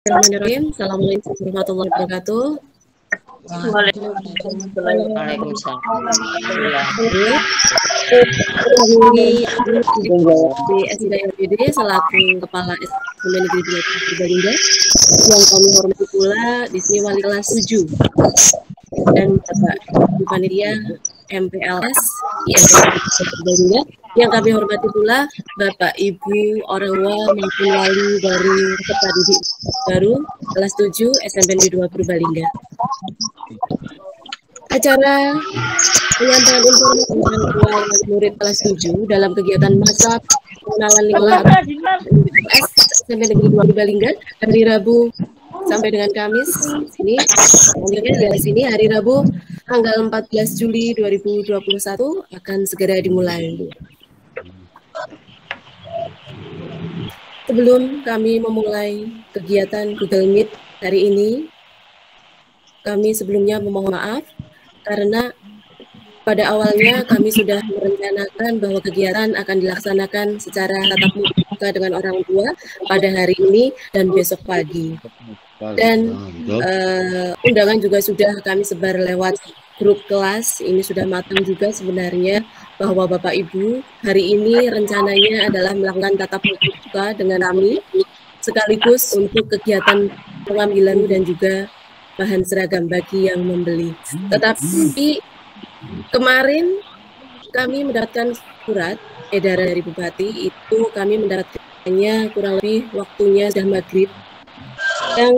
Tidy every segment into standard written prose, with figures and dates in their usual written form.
Bismillahirrahmanirrahim. Assalamualaikum warahmatullahi wabarakatuh. Waalaikumsalam. Di SDIPD selaku Kepala SMP Negeri 2 Purbalingga yang kami hormati pula di sini wali kelas 7 dan Bapak Ibu Panitia MPLS IMP Purbalingga yang kami hormati pula Bapak Ibu orang tua maupun wali dari peserta didik baru kelas 7 SMP Negeri 2 Purbalingga. Acara penyampaian informasi tentang wali murid kelas 7 dalam kegiatan masa pengenalan lingkungan MPLS SMP Negeri 2 Purbalingga hari Rabu sampai dengan Kamis ini. Selanjutnya dari sini hari Rabu tanggal 14 Juli 2021 akan segera dimulai. Sebelum kami memulai kegiatan Google Meet hari ini, kami sebelumnya memohon maaf karena pada awalnya kami sudah merencanakan bahwa kegiatan akan dilaksanakan secara tatap muka dengan orang tua pada hari ini dan besok pagi. Dan undangan juga sudah kami sebar lewat grup kelas. Ini sudah matang juga sebenarnya bahwa Bapak Ibu hari ini rencananya adalah melakukan tatap muka dengan kami sekaligus untuk kegiatan pengambilan dan juga bahan seragam bagi yang membeli. Tetapi kemarin kami mendapatkan surat edaran dari Bupati, itu kami mendapatkannya kurang lebih waktunya sudah maghrib, yang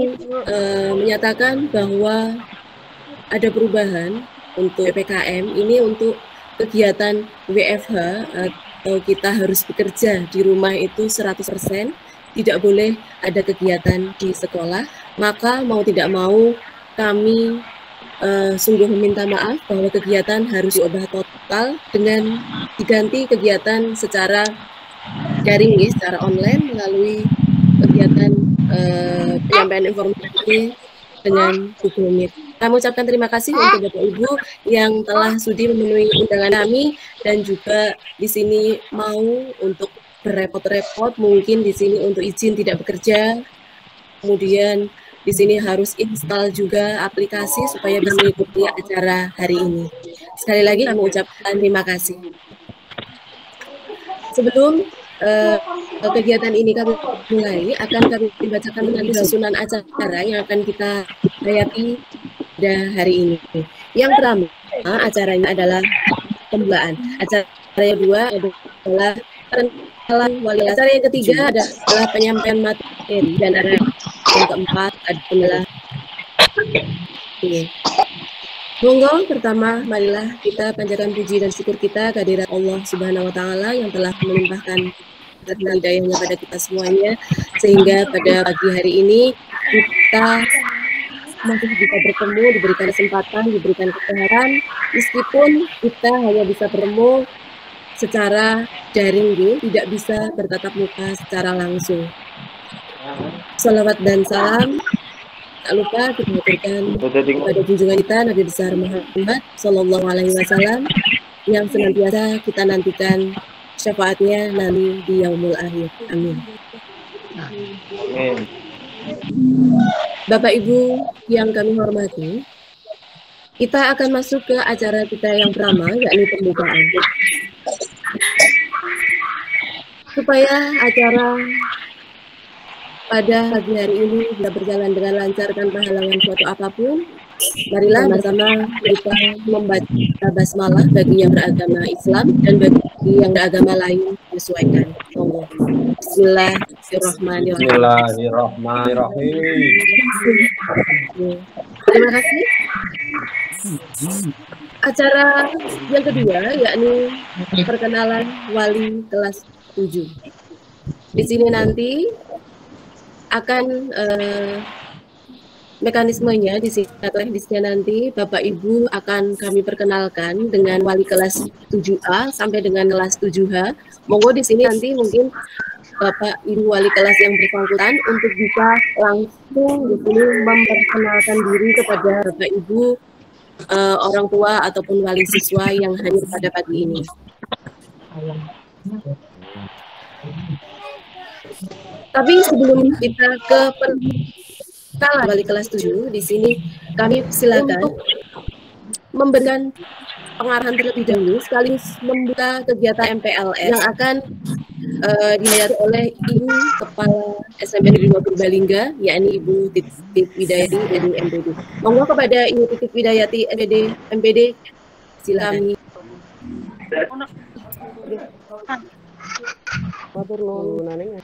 menyatakan bahwa ada perubahan untuk PPKM ini untuk kegiatan WFH atau kita harus bekerja di rumah itu 100%, tidak boleh ada kegiatan di sekolah. Maka mau tidak mau kami sungguh meminta maaf bahwa kegiatan harus diubah total dengan diganti kegiatan secara daring, secara online melalui kegiatan penyampaian informasi dengan Google Meet. Kami ucapkan terima kasih untuk Bapak Ibu yang telah sudi memenuhi undangan kami dan juga di sini mau untuk berrepot-repot mungkin di sini untuk izin tidak bekerja. Kemudian di sini harus install juga aplikasi supaya bisa mengikuti acara hari ini. Sekali lagi kami ucapkan terima kasih. Sebelum kegiatan ini kami mulai, akan kami bacakan nanti susunan acara yang akan kita hayati pada hari ini. Yang pertama, acaranya adalah pembukaan. Acara yang kedua adalah pengenalan wali. Acara yang ketiga adalah penyampaian materi dan ada yang keempat adalah monggo pertama marilah kita panjatkan puji dan syukur kita kehadirat Allah Subhanahu wa taala yang telah melimpahkan hidayahnya pada kita semuanya sehingga pada pagi hari ini kita masih bisa bertemu, diberikan kesempatan, diberikan kesehatan meskipun kita hanya bisa bertemu secara daring, tidak bisa bertatap muka secara langsung. Salawat dan salam tak lupa kita berikan kepada junjungan kita Nabi besar Muhammad Sallallahu Alaihi Wasallam yang senantiasa kita nantikan syafaatnya nanti di yaumul akhir. Amin. Bapak Ibu yang kami hormati, kita akan masuk ke acara kita yang pertama, yakni pembukaan. Supaya acara pada pagi hari ini bisa berjalan dengan lancar tanpa halangan suatu apapun, marilah bersama kita membaca basmalah bagi yang beragama Islam dan bagi yang beragama lain menyesuaikan. Bismillahirrahmanirrahim. Terima kasih. Acara yang kedua yakni perkenalan wali kelas 7. Di sini nanti akan mekanismenya di sini atau teknisnya nanti Bapak Ibu akan kami perkenalkan dengan wali kelas 7A sampai dengan kelas 7H. Monggo di sini nanti mungkin Bapak Ibu wali kelas yang bersangkutan untuk bisa langsung di sini memperkenalkan diri kepada Bapak Ibu orang tua ataupun wali siswa yang hadir pada pagi ini. Tapi sebelum kita ke wali kelas 7 di sini kami silakan untuk memberikan pengarahan terlebih dahulu sekaligus membuka kegiatan MPLS yang akan dihayati oleh Ibu Kepala SMP Negeri 2 Purbalingga, yakni Ibu Titik Widayati MPD. Monggo kepada Ibu Titik Widayati MPD, silakan. Matur nuwun Naneng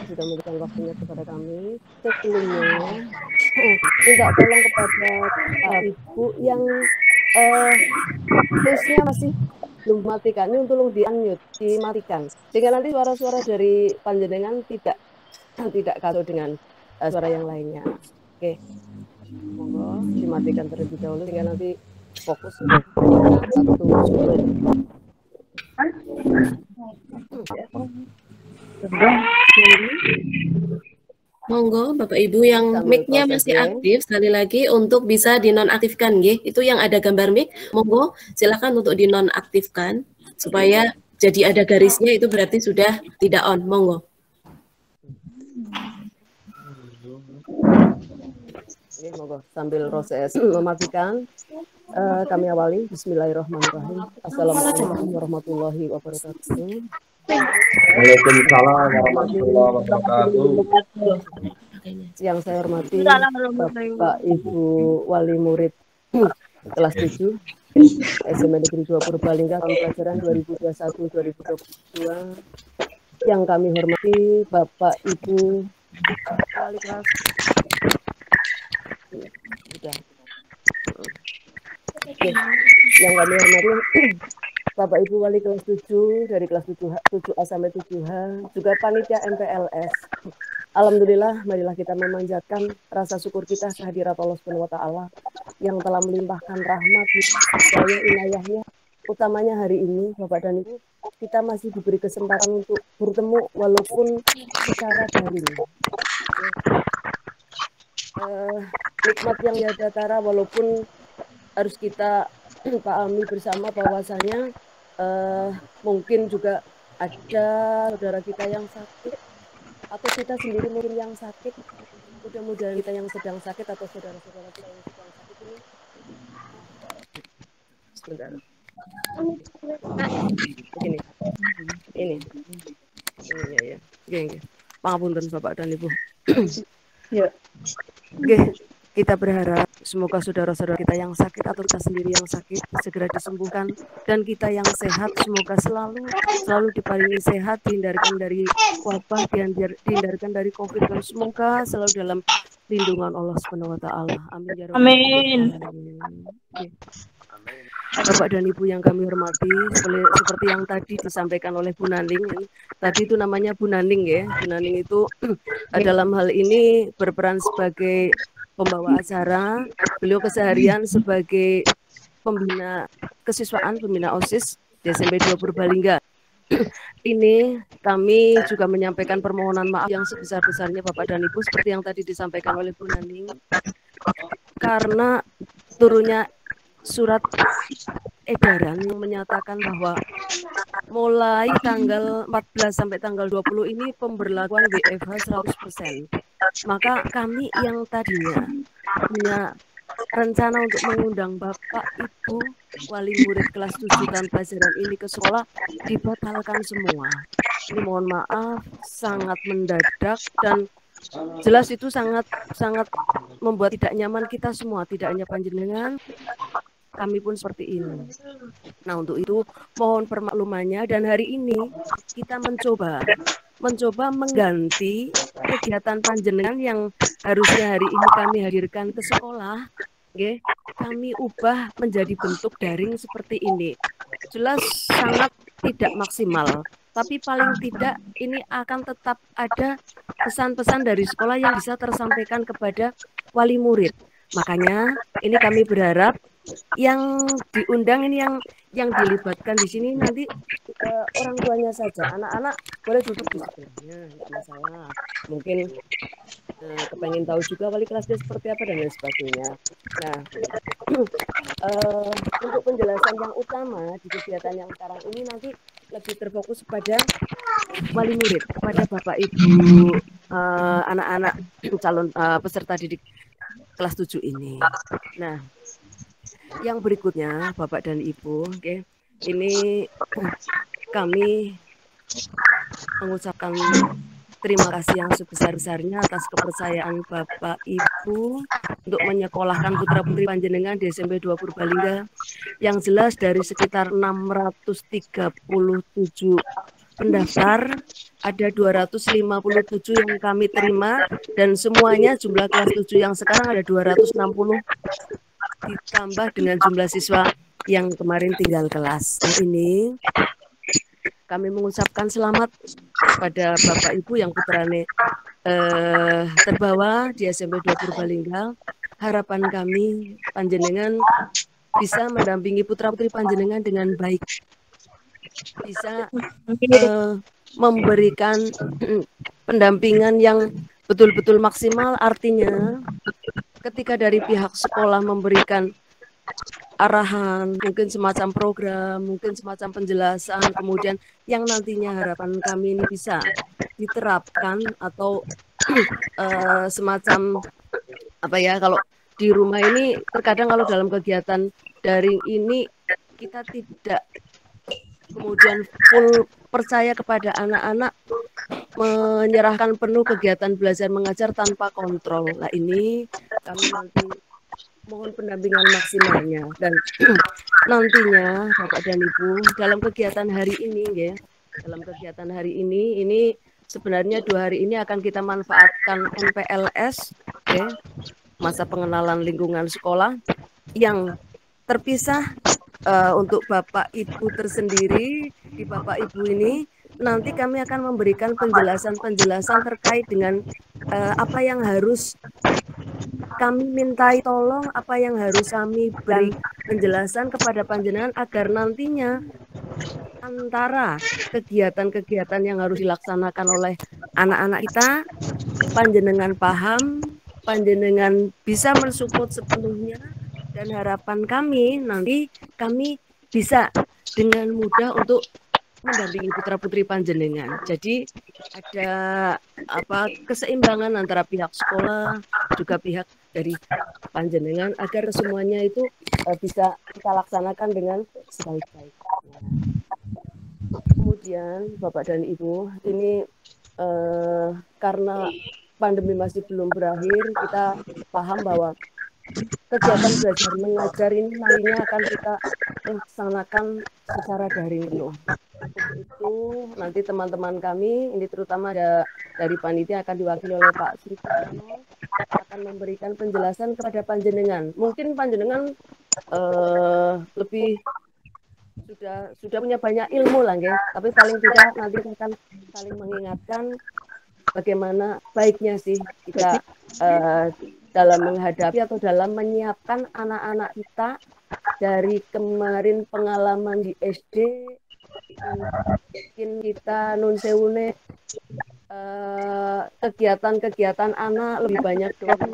sudah memberikan waktunya kepada kami. Sebelumnya minta tolong kepada Pak Ibu yang face-nya masih belum matikan, ini tolong di-unmute, dimatikan. Sehingga nanti suara-suara dari panjenengan tidak kacau dengan suara yang lainnya. Oke. Monggo dimatikan terlebih dahulu sehingga nanti fokus satu sumber. Monggo Bapak Ibu yang mic-nya masih aktif sekali lagi untuk bisa dinonaktifkan nggih. Itu yang ada gambar mic, monggo silakan untuk dinonaktifkan supaya jadi ada garisnya, itu berarti sudah tidak on. Monggo. Oke, monggo sambil proses mematikan kami awali. Bismillahirrahmanirrahim. Assalamualaikum warahmatullahi wabarakatuh. Waalaikumsalam warahmatullahi wabarakatuh. Yang saya hormati Bapak Ibu Wali Murid kelas 7 SMP Negeri 2 Purbalingga tahun pelajaran 2021-2022. Yang kami hormati Bapak Ibu Wali kelas Oke. Yang kami hormati Bapak Ibu Wali kelas 7 dari kelas 7A sampai 7H, juga panitia MPLS. Alhamdulillah, marilah kita memanjatkan rasa syukur kita kehadirat Allah Subhanahu wa taala yang telah melimpahkan rahmat, hidayah, inayahnya. Utamanya hari ini, Bapak dan Ibu, kita masih diberi kesempatan untuk bertemu walaupun secara daring. Nikmat yang tiada tara, walaupun harus kita pahami bersama bahwasanya mungkin juga ada saudara kita yang sakit atau kita sendiri mungkin yang sakit. Mudah-mudahan kita yang sedang sakit atau saudara-saudara kita yang sedang sakit ini sebentar. Ini ya. Oke. Pangapunten Bapak dan Ibu. Ya. Oke. Kita berharap semoga saudara-saudara kita yang sakit atau kita sendiri yang sakit segera disembuhkan, dan kita yang sehat semoga selalu diparingi sehat, dihindarkan dari wabah, dihindarkan dari COVID, dan semoga selalu dalam lindungan Allah Subhanahu wa taala. Amin ya rabbal alamin. Bapak dan Ibu yang kami hormati, seperti yang tadi disampaikan oleh Bu Naning, tadi itu namanya Bu Naning ya. Bu Naning itu dalam hal ini berperan sebagai pembawa acara, beliau keseharian sebagai pembina kesiswaan, pembina OSIS di SMP 2 Purbalingga. Ini kami juga menyampaikan permohonan maaf yang sebesar-besarnya Bapak dan Ibu, seperti yang tadi disampaikan oleh Bu Naning, karena turunnya surat edaran yang menyatakan bahwa mulai tanggal 14 sampai tanggal 20 ini pemberlakuan WFH 100%. Maka kami yang tadinya punya rencana untuk mengundang Bapak Ibu Wali Murid kelas 7 tahun pelajaran ini ke sekolah dibatalkan semua. Ini mohon maaf, sangat mendadak, dan jelas itu sangat membuat tidak nyaman kita semua, tidak hanya panjenengan, kami pun seperti ini. Nah, untuk itu mohon permaklumannya, dan hari ini kita mencoba mengganti kegiatan panjenengan yang harusnya hari ini kami hadirkan ke sekolah, kami ubah menjadi bentuk daring seperti ini. Jelas sangat tidak maksimal, tapi paling tidak ini akan tetap ada pesan-pesan dari sekolah yang bisa tersampaikan kepada wali murid. Makanya ini kami berharap yang diundang ini yang dilibatkan di sini nanti orang tuanya saja. Anak-anak boleh duduk di sebelahnya, tidak masalah. Mungkin kepengen tahu juga wali kelasnya seperti apa dan lain sebagainya. Nah, untuk penjelasan yang utama di kegiatan yang sekarang ini nanti lebih terfokus pada wali murid, kepada Bapak Ibu anak-anak calon peserta didik kelas 7 ini. Nah, yang berikutnya Bapak dan Ibu, oke, ini kami mengucapkan terima kasih yang sebesar-besarnya atas kepercayaan Bapak Ibu untuk menyekolahkan putra-putri panjenengan di SMP 2 Purbalingga. Yang jelas dari sekitar 637 pendaftar, ada 257 yang kami terima, dan semuanya jumlah kelas 7 yang sekarang ada 260 ditambah dengan jumlah siswa yang kemarin tinggal kelas. Nah, ini kami mengucapkan selamat pada Bapak Ibu yang putrane terbawa di SMP 2 Purbalingga. Harapan kami panjenengan bisa mendampingi putra-putri panjenengan dengan baik, bisa memberikan pendampingan yang betul-betul maksimal. Artinya ketika dari pihak sekolah memberikan arahan, mungkin semacam program, mungkin semacam penjelasan, kemudian yang nantinya harapan kami ini bisa diterapkan atau semacam apa ya, kalau di rumah ini terkadang kalau dalam kegiatan daring ini kita tidak kemudian full percaya kepada anak-anak, menyerahkan penuh kegiatan belajar mengajar tanpa kontrol. Nah, ini kami nanti mohon pendampingan maksimalnya, dan nantinya Bapak dan Ibu dalam kegiatan hari ini ya, dalam kegiatan hari ini sebenarnya 2 hari ini akan kita manfaatkan MPLS ya, masa pengenalan lingkungan sekolah yang terpisah untuk Bapak Ibu tersendiri. Di Bapak Ibu ini nanti kami akan memberikan penjelasan-penjelasan terkait dengan apa yang harus kami mintai tolong, apa yang harus kami beri penjelasan kepada panjenengan agar nantinya antara kegiatan-kegiatan yang harus dilaksanakan oleh anak-anak kita, panjenengan paham, panjenengan bisa mensupport sepenuhnya, dan harapan kami nanti kami bisa dengan mudah untuk mendampingi putra-putri panjenengan. Jadi ada keseimbangan antara pihak sekolah juga pihak dari panjenengan agar semuanya itu bisa kita laksanakan dengan sebaik-baiknya. Kemudian Bapak dan Ibu, ini karena pandemi masih belum berakhir, kita paham bahwa kegiatan belajar mengajar ini nantinya akan kita laksanakan secara daring penuh. Untuk itu nanti teman-teman kami, ini terutama dari panitia akan diwakili oleh Pak Sri Purnomo, akan memberikan penjelasan kepada panjenengan. Mungkin panjenengan lebih sudah punya banyak ilmu lah ya, tapi paling tidak nanti akan saling mengingatkan bagaimana baiknya sih kita dalam menghadapi atau dalam menyiapkan anak-anak kita dari kemarin pengalaman di SD. Mungkin kita nun sewune kegiatan-kegiatan anak lebih banyak dengan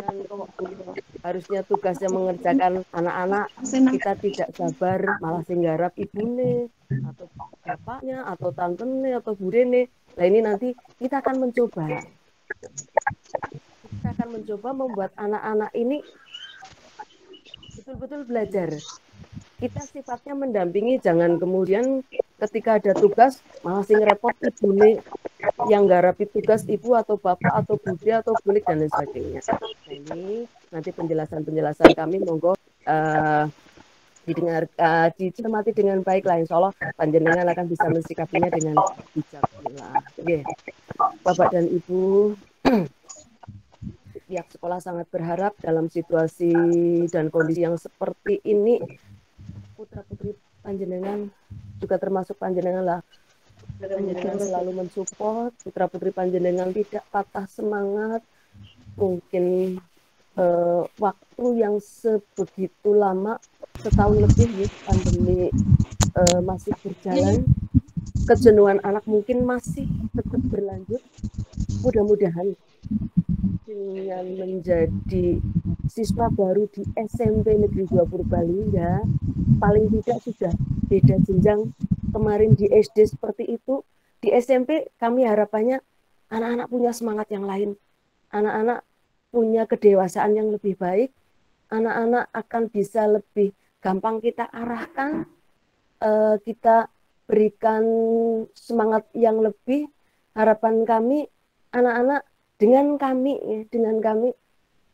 harusnya tugasnya mengerjakan anak-anak, kita tidak sabar malah singgarap ibune atau bapaknya atau tantene atau budene. Nah, ini nanti kita akan mencoba membuat anak-anak ini betul-betul belajar. Kita sifatnya mendampingi, jangan kemudian ketika ada tugas malah sing repot ibune yang garapi tugas, ibu atau bapak atau bude atau bulik dan lain sebagainya. Nah, ini nanti penjelasan kami monggo dicermati dengan baik lah, insya Allah panjenengan akan bisa mensikapinya dengan bijak. Oke, Bapak dan Ibu, pihak sekolah sangat berharap dalam situasi dan kondisi yang seperti ini putra-putri panjenengan juga termasuk panjenengan lah, panjenengan selalu mensupport putra-putri panjenengan, tidak patah semangat. Mungkin waktu yang sebegitu lama, setahun lebih ya, pandemi masih berjalan, kejenuhan anak mungkin masih tetap berlanjut. Mudah-mudahan dengan menjadi siswa baru di SMP Negeri 2 Purbalingga, paling tidak sudah beda jenjang. Kemarin di SD seperti itu, di SMP kami harapannya anak-anak punya semangat yang lain, anak-anak punya kedewasaan yang lebih baik, anak-anak akan bisa lebih gampang kita arahkan, kita berikan semangat yang lebih. Harapan kami anak-anak dengan kami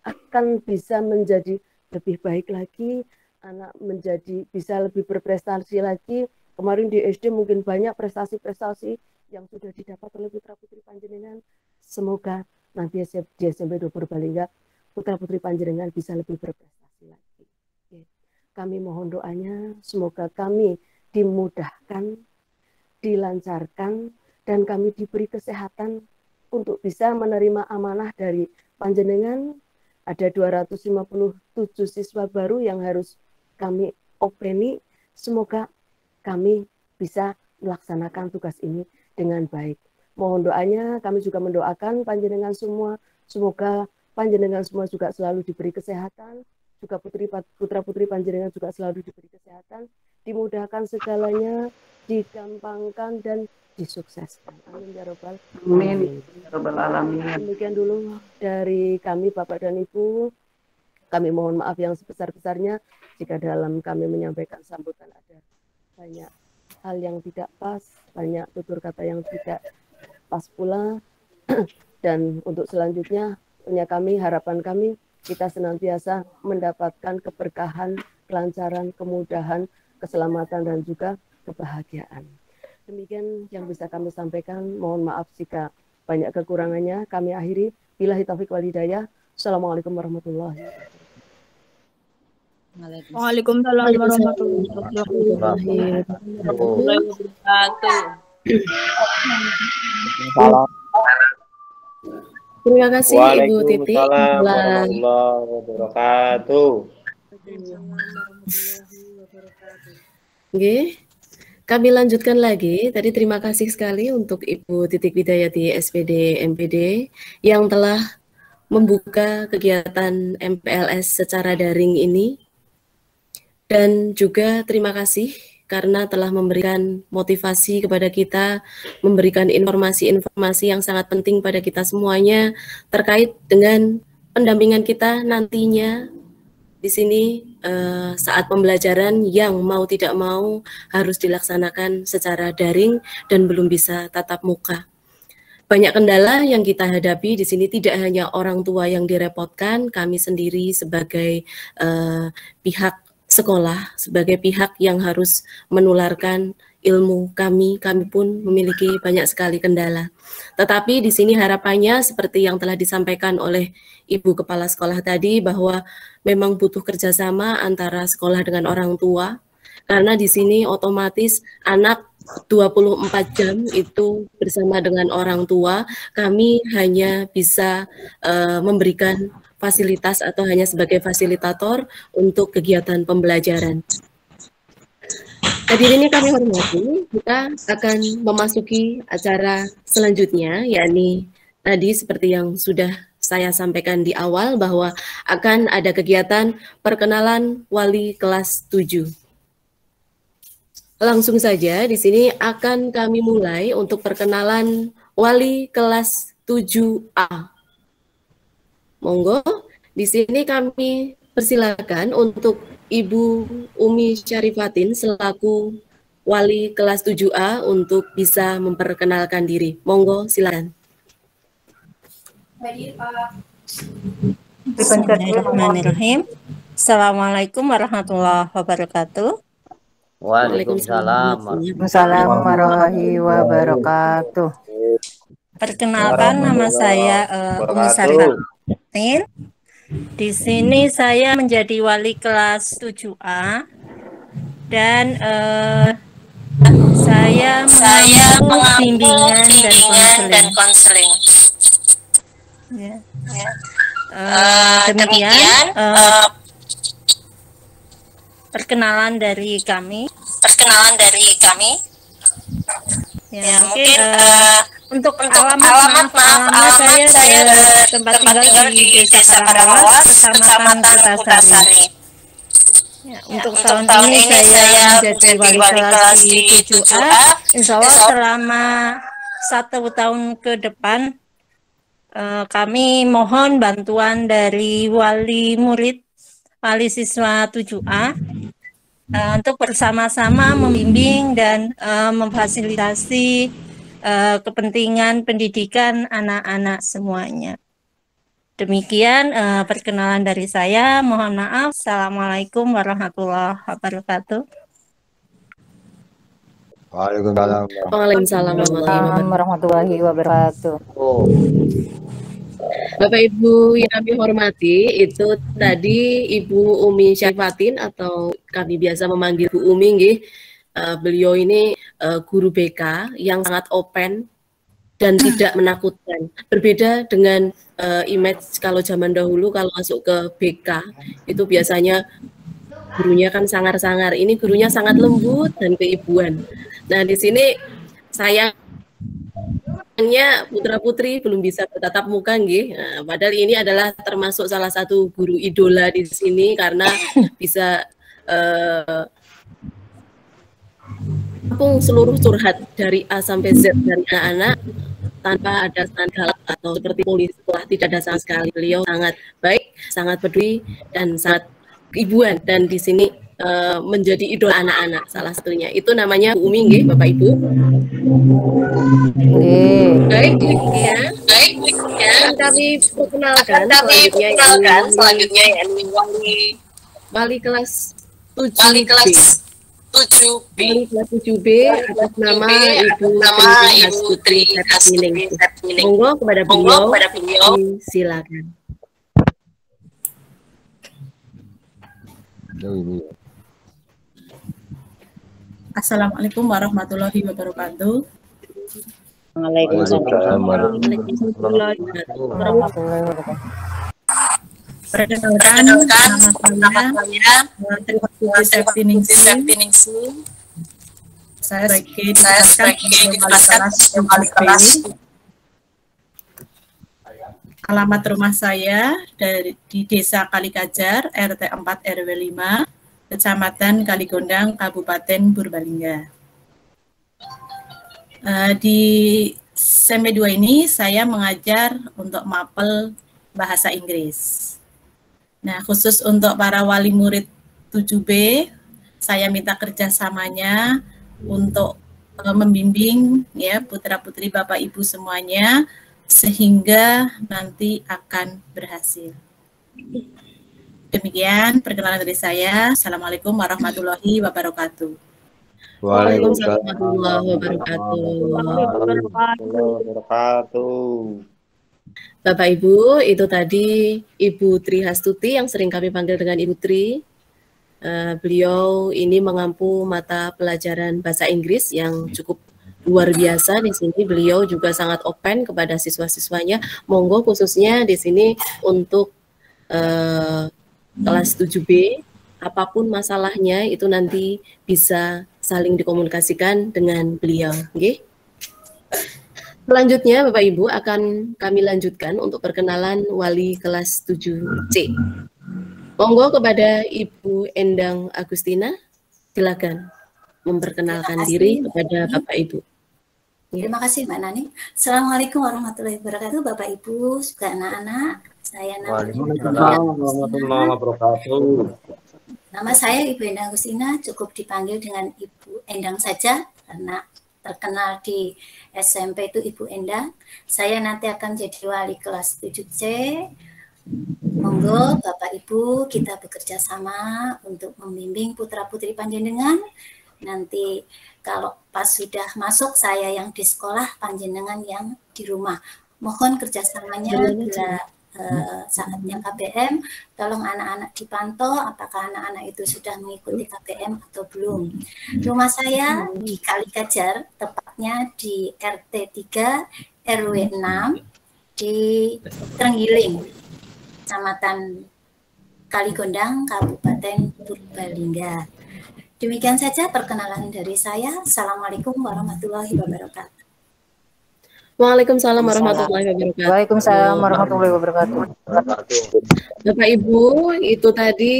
akan bisa menjadi lebih baik lagi, anak menjadi bisa lebih berprestasi lagi. Kemarin di SD mungkin banyak prestasi-prestasi yang sudah didapat oleh putra-putri panjenengan. Semoga nanti di SMP 2 Purbalingga putra-putri panjenengan bisa lebih berprestasi lagi. Kami mohon doanya, semoga kami dimudahkan, dilancarkan, dan kami diberi kesehatan untuk bisa menerima amanah dari panjenengan. Ada 257 siswa baru yang harus kami openi. Semoga kami bisa melaksanakan tugas ini dengan baik. Mohon doanya, kami juga mendoakan panjenengan semua. Semoga panjenengan semua juga selalu diberi kesehatan. Juga putra-putri panjenengan juga selalu diberi kesehatan. Dimudahkan segalanya, digampangkan, dan disukseskan. Amin ya robbal Amin. Rabbal alamin. Demikian dulu dari kami Bapak dan Ibu. Kami mohon maaf yang sebesar-besarnya jika dalam kami menyampaikan sambutan ada banyak hal yang tidak pas, banyak tutur kata yang tidak pas pula. Dan untuk selanjutnya harapan kami kita senantiasa mendapatkan keberkahan, kelancaran, kemudahan, keselamatan, dan juga kebahagiaan. Demikian yang bisa kami sampaikan. Mohon maaf jika banyak kekurangannya. Kami akhiri. Billahi taufiq wal hidayah. Assalamualaikum warahmatullahi wabarakatuh. Waalaikumsalam warahmatullahi wabarakatuh. Terima kasih Ibu Titi. Waalaikumsalam warahmatullahi wabarakatuh. Oke. Kami lanjutkan lagi. Tadi terima kasih sekali untuk Ibu Titik Widayati SPD MPD yang telah membuka kegiatan MPLS secara daring ini. Dan juga terima kasih karena telah memberikan motivasi kepada kita, memberikan informasi-informasi yang sangat penting pada kita semuanya terkait dengan pendampingan kita nantinya di sini saat pembelajaran yang mau tidak mau harus dilaksanakan secara daring dan belum bisa tatap muka. Banyak kendala yang kita hadapi di sini, tidak hanya orang tua yang direpotkan, kami sendiri sebagai pihak sekolah, sebagai pihak yang harus menularkan ilmu kami pun memiliki banyak sekali kendala. Tetapi di sini harapannya seperti yang telah disampaikan oleh Ibu Kepala Sekolah tadi, bahwa memang butuh kerjasama antara sekolah dengan orang tua, karena di sini otomatis anak 24 jam itu bersama dengan orang tua, kami hanya bisa memberikan fasilitas atau hanya sebagai fasilitator untuk kegiatan pembelajaran. Hadirin yang kami hormati, kita akan memasuki acara selanjutnya, yakni tadi seperti yang sudah saya sampaikan di awal bahwa akan ada kegiatan perkenalan wali kelas 7. Langsung saja di sini akan kami mulai untuk perkenalan wali kelas 7A. Monggo, di sini kami persilakan untuk Ibu Umi Syarifatin selaku wali kelas 7A untuk bisa memperkenalkan diri. Monggo, silakan. Bismillahirrahmanirrahim. Assalamualaikum warahmatullahi wabarakatuh. Waalaikumsalam warahmatullahi wabarakatuh. Perkenalkan, nama saya Umi Syarifatin. Di sini saya menjadi wali kelas 7A dan saya mengampu bimbingan dan konseling. Ya. Demikian perkenalan dari kami. Ya, mungkin untuk alamat saya tempat tinggal di Desa Karanglawas, Kecamatan Kutasari. Ya, untuk tahun ini saya menjadi wali kelas di 7A. Insya Allah selama 1 tahun ke depan kami mohon bantuan dari wali murid, wali siswa 7A untuk bersama-sama membimbing dan memfasilitasi kepentingan pendidikan anak-anak semuanya. Demikian perkenalan dari saya. Mohon maaf. Assalamualaikum warahmatullahi wabarakatuh. Waalaikumsalam warahmatullahi wabarakatuh. Bapak Ibu yang kami hormati, itu tadi Ibu Umi Syarifatin atau kami biasa memanggil Bu Umi nggih. Beliau ini guru BK yang sangat open dan tidak menakutkan. Berbeda dengan image kalau zaman dahulu kalau masuk ke BK itu biasanya gurunya kan sangar-sangar. Ini gurunya sangat lembut dan keibuan. Nah, di sini sayangnya putra-putri belum bisa bertatap muka nggih. Nah, padahal ini adalah termasuk salah satu guru idola di sini karena bisa menampung seluruh curhat dari A sampai Z dari anak-anak tanpa ada skandal atau seperti polisi setelah tidak ada sama sekali. Beliau sangat baik, sangat peduli dan sangat keibuan dan di sini menjadi idola anak-anak salah satunya. Itu namanya Bu Umi nggih, Bapak Ibu. Baik, ya. Kami perkenalkan selanjutnya yakni wali kelas 7B. Wali kelas 7B atas nama Ibu Tri Hasmining. Monggo kepada beliau. Silakan. Assalamualaikum warahmatullahi wabarakatuh. Waalaikumsalam warahmatullahi wabarakatuh. Perkenalkan, nama saya Tri Septiningsi. Saya ditugaskan wali kelas. Alamat rumah saya di Desa Kalikajar, RT 4 RW 5, Kecamatan Kaligondang, Kabupaten Purbalingga. Di SMB 2 ini saya mengajar untuk mapel bahasa Inggris. Nah, khusus untuk para wali murid 7B, saya minta kerjasamanya untuk membimbing ya putra-putri Bapak Ibu semuanya sehingga nanti akan berhasil. Demikian perkenalan dari saya. Assalamualaikum warahmatullahi wabarakatuh. Waalaikumsalam warahmatullahi wabarakatuh. Bapak Ibu, itu tadi Ibu Tri Hastuti yang sering kami panggil dengan Ibu Tri. Beliau ini mengampu mata pelajaran bahasa Inggris yang cukup luar biasa di sini. Beliau juga sangat open kepada siswa-siswanya. Monggo khususnya di sini untuk kelas 7B, apapun masalahnya itu nanti bisa saling dikomunikasikan dengan beliau. Okay? Selanjutnya Bapak Ibu akan kami lanjutkan untuk perkenalan wali kelas 7C. Monggo kepada Ibu Endang Agustina, silakan memperkenalkan diri kepada Bapak Ibu. Terima kasih Mbak Nani. Assalamualaikum warahmatullahi wabarakatuh Bapak Ibu, juga anak-anak. Saya nama saya Ibu Endang Agustina, cukup dipanggil dengan Ibu Endang saja karena terkenal di SMP itu Ibu Endang. Saya nanti akan jadi wali kelas 7C. Monggo Bapak Ibu kita bekerja sama untuk membimbing putra-putri panjenengan. Nanti kalau pas sudah masuk saya yang di sekolah, panjenengan yang di rumah. Mohon kerjasamanya bila saatnya KBM, tolong anak-anak dipantau apakah anak-anak itu sudah mengikuti KBM atau belum. Rumah saya di Kalikajar, tepatnya di RT 3 RW 6 di Trenggiling, Kecamatan Kaligondang, Kabupaten Purbalingga. Demikian saja perkenalan dari saya. Assalamualaikum warahmatullahi wabarakatuh. Waalaikumsalam warahmatullahi wabarakatuh. Waalaikumsalam warahmatullahi wabarakatuh. Bapak Ibu, itu tadi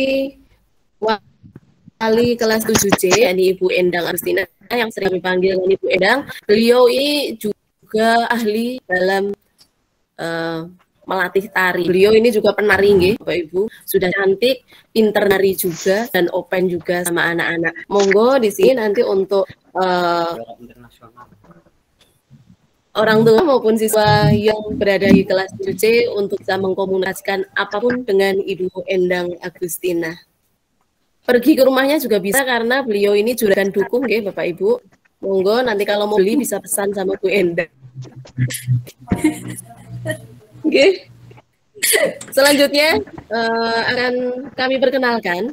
wali kelas 7C, yakni Ibu Endang Agustina yang sering dipanggil dengan Ibu Endang. Beliau ini juga ahli dalam melatih tari. Beliau ini juga penari nggih, Bapak Ibu. Sudah cantik, pinter nari juga dan open juga sama anak-anak. Monggo di sini nanti untuk orang tua maupun siswa yang berada di kelas 7C untuk bisa mengkomunikasikan apapun dengan Ibu Endang Agustina. Pergi ke rumahnya juga bisa karena beliau ini juragan dukung nggih, Bapak Ibu. Monggo nanti kalau mau beli bisa pesan sama Bu Endang. Oke. Selanjutnya akan kami perkenalkan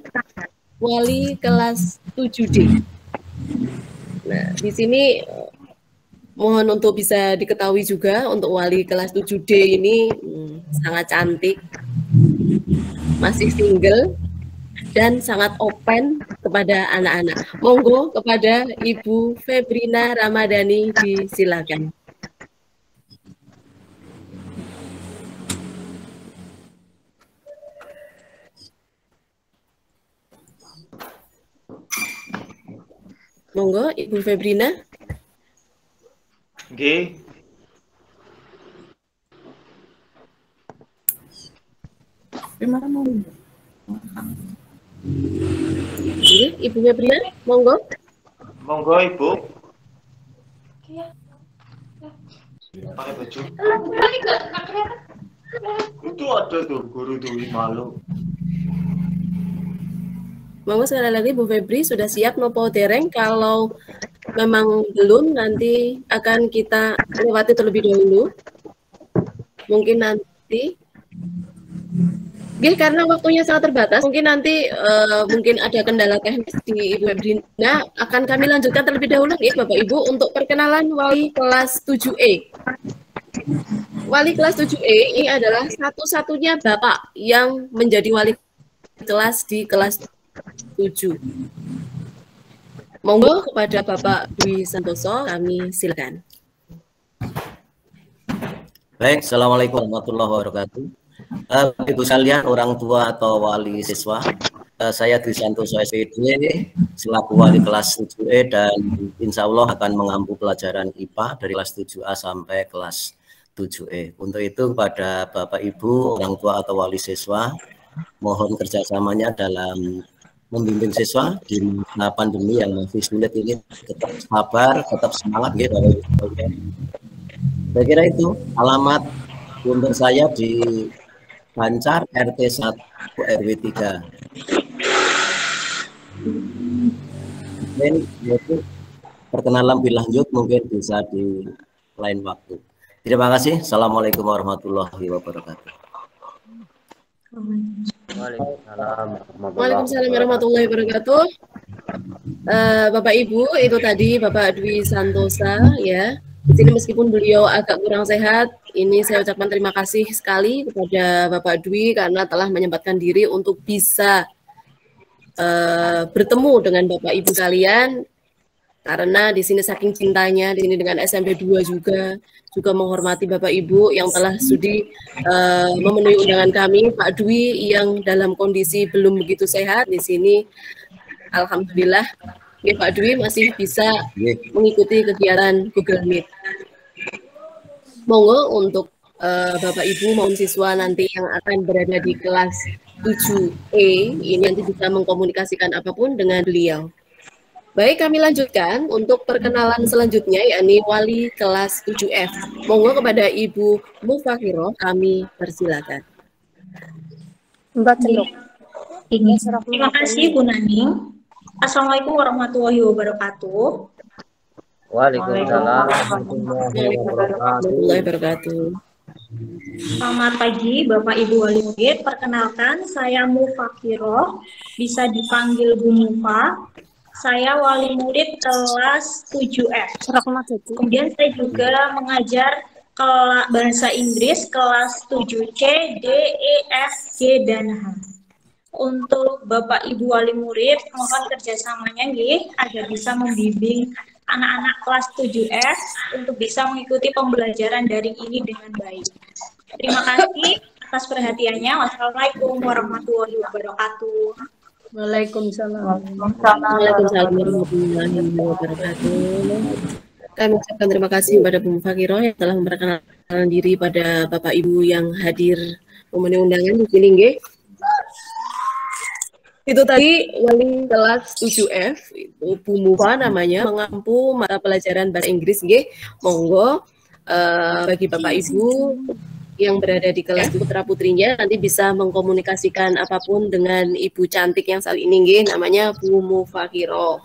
wali kelas 7D. Nah, di sini mohon untuk bisa diketahui juga untuk wali kelas 7D ini sangat cantik, masih single dan sangat open kepada anak-anak. Monggo kepada Ibu Febrina Ramadhani disilakan. Monggo Ibu Febrina. Nggih. Ibu Febrina, monggo. Monggo Ibu. Pakai baju. Itu ada tuh guru tuh malu. Monggo sekali lagi Bu Febri sudah siap nopo dereng? Kalau memang belum nanti akan kita lewati terlebih dahulu. Mungkin nanti. Karena waktunya sangat terbatas, mungkin nanti mungkin ada kendala teknis di Ibu Febrina, akan kami lanjutkan terlebih dahulu ya Bapak Ibu untuk perkenalan wali kelas 7E. Wali kelas 7E ini adalah satu-satunya Bapak yang menjadi wali kelas di kelas 7. Monggo kepada Bapak Dwi Santoso, kami silakan. Baik, Assalamualaikum warahmatullahi wabarakatuh. Ibu sekalian, orang tua atau wali siswa, saya Dwi Santoso SPD selaku wali kelas 7E dan insya Allah akan mengampu pelajaran IPA dari kelas 7A sampai kelas 7E. Untuk itu kepada Bapak Ibu, orang tua atau wali siswa, mohon kerjasamanya dalam membimbing siswa di masa pandemi yang masih sulit ini, tetap sabar, tetap semangat ya Bapak Ibu. Saya kira itu alamat untuk saya di Bancar RT 1 RW 3. Mungkin yaitu perkenalan lebih lanjut mungkin bisa di lain waktu. Terima kasih. Assalamualaikum warahmatullahi wabarakatuh. Waalaikumsalam warahmatullahi wabarakatuh. Bapak Ibu, itu tadi Bapak Dwi Santosa ya. Di sini meskipun beliau agak kurang sehat, ini saya ucapkan terima kasih sekali kepada Bapak Dwi karena telah menyempatkan diri untuk bisa bertemu dengan Bapak Ibu kalian. Karena di sini saking cintanya, di sini dengan SMP 2 juga menghormati Bapak Ibu yang telah sudi memenuhi undangan kami. Pak Dwi yang dalam kondisi belum begitu sehat di sini, alhamdulillah. Pak Dwi masih bisa mengikuti kegiatan Google Meet. Monggo untuk Bapak Ibu maupun siswa nanti yang akan berada di kelas 7E ini nanti bisa mengkomunikasikan apapun dengan beliau. Baik, kami lanjutkan untuk perkenalan selanjutnya yakni wali kelas 7F. Monggo kepada Ibu Mufakiroh kami persilakan. Terima kasih Bu Nani. Assalamualaikum warahmatullahi wabarakatuh. Waalaikumsalam warahmatullahi wabarakatuh. Selamat pagi Bapak Ibu Wali Murid. Perkenalkan saya Mufakiroh, bisa dipanggil Bu Mufa. Saya wali murid kelas 7F. Kemudian saya juga mengajar bahasa Inggris kelas 7C, D, E, F, G, dan H. Untuk Bapak Ibu Wali Murid, mohon kerjasamanya agar bisa membimbing anak-anak kelas 7F untuk bisa mengikuti pembelajaran daring ini dengan baik. Terima kasih atas perhatiannya. Wassalamualaikum warahmatullahi wabarakatuh. Waalaikumsalam. Waalaikumsalam warahmatullahi wabarakatuh. Kami ucapkan terima kasih kepada Bu Mufakiroh yang telah memperkenalkan perkenalan diri pada Bapak Ibu yang hadir memenuhi undangan di sini nggih. Itu tadi wali kelas 7F, itu Bu Mufa namanya, mengampu mata pelajaran bahasa Inggris nggih. Monggo bagi Bapak Ibu yang berada di kelas putra-putrinya nanti bisa mengkomunikasikan apapun dengan Ibu cantik yang saat ini nggih, namanya Bu Mufakiroh.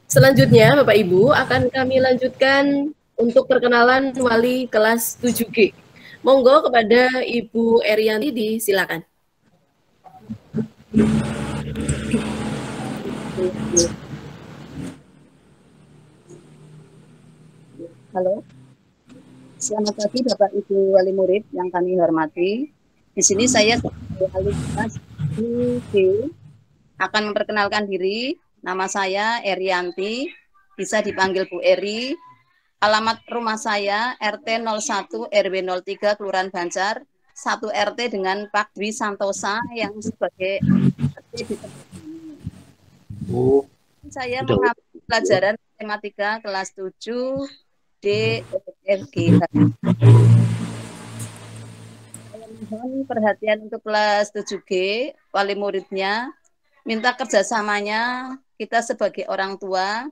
Selanjutnya Bapak Ibu akan kami lanjutkan untuk perkenalan wali kelas 7G. Monggo kepada Ibu Erianti disilakan. Halo. Selamat pagi Bapak Ibu wali murid yang kami hormati. Di sini saya wali kelas 7G akan memperkenalkan diri. Nama saya Erianti, bisa dipanggil Bu Eri. Alamat rumah saya RT 01 RW 03 Kelurahan Banjar, 1 RT dengan Pak Dwi Santosa yang sebagai RT di saya mengambil pelajaran matematika kelas 7 D FG. Saya mohon perhatian untuk kelas 7G, wali muridnya, minta kerjasamanya kita sebagai orang tua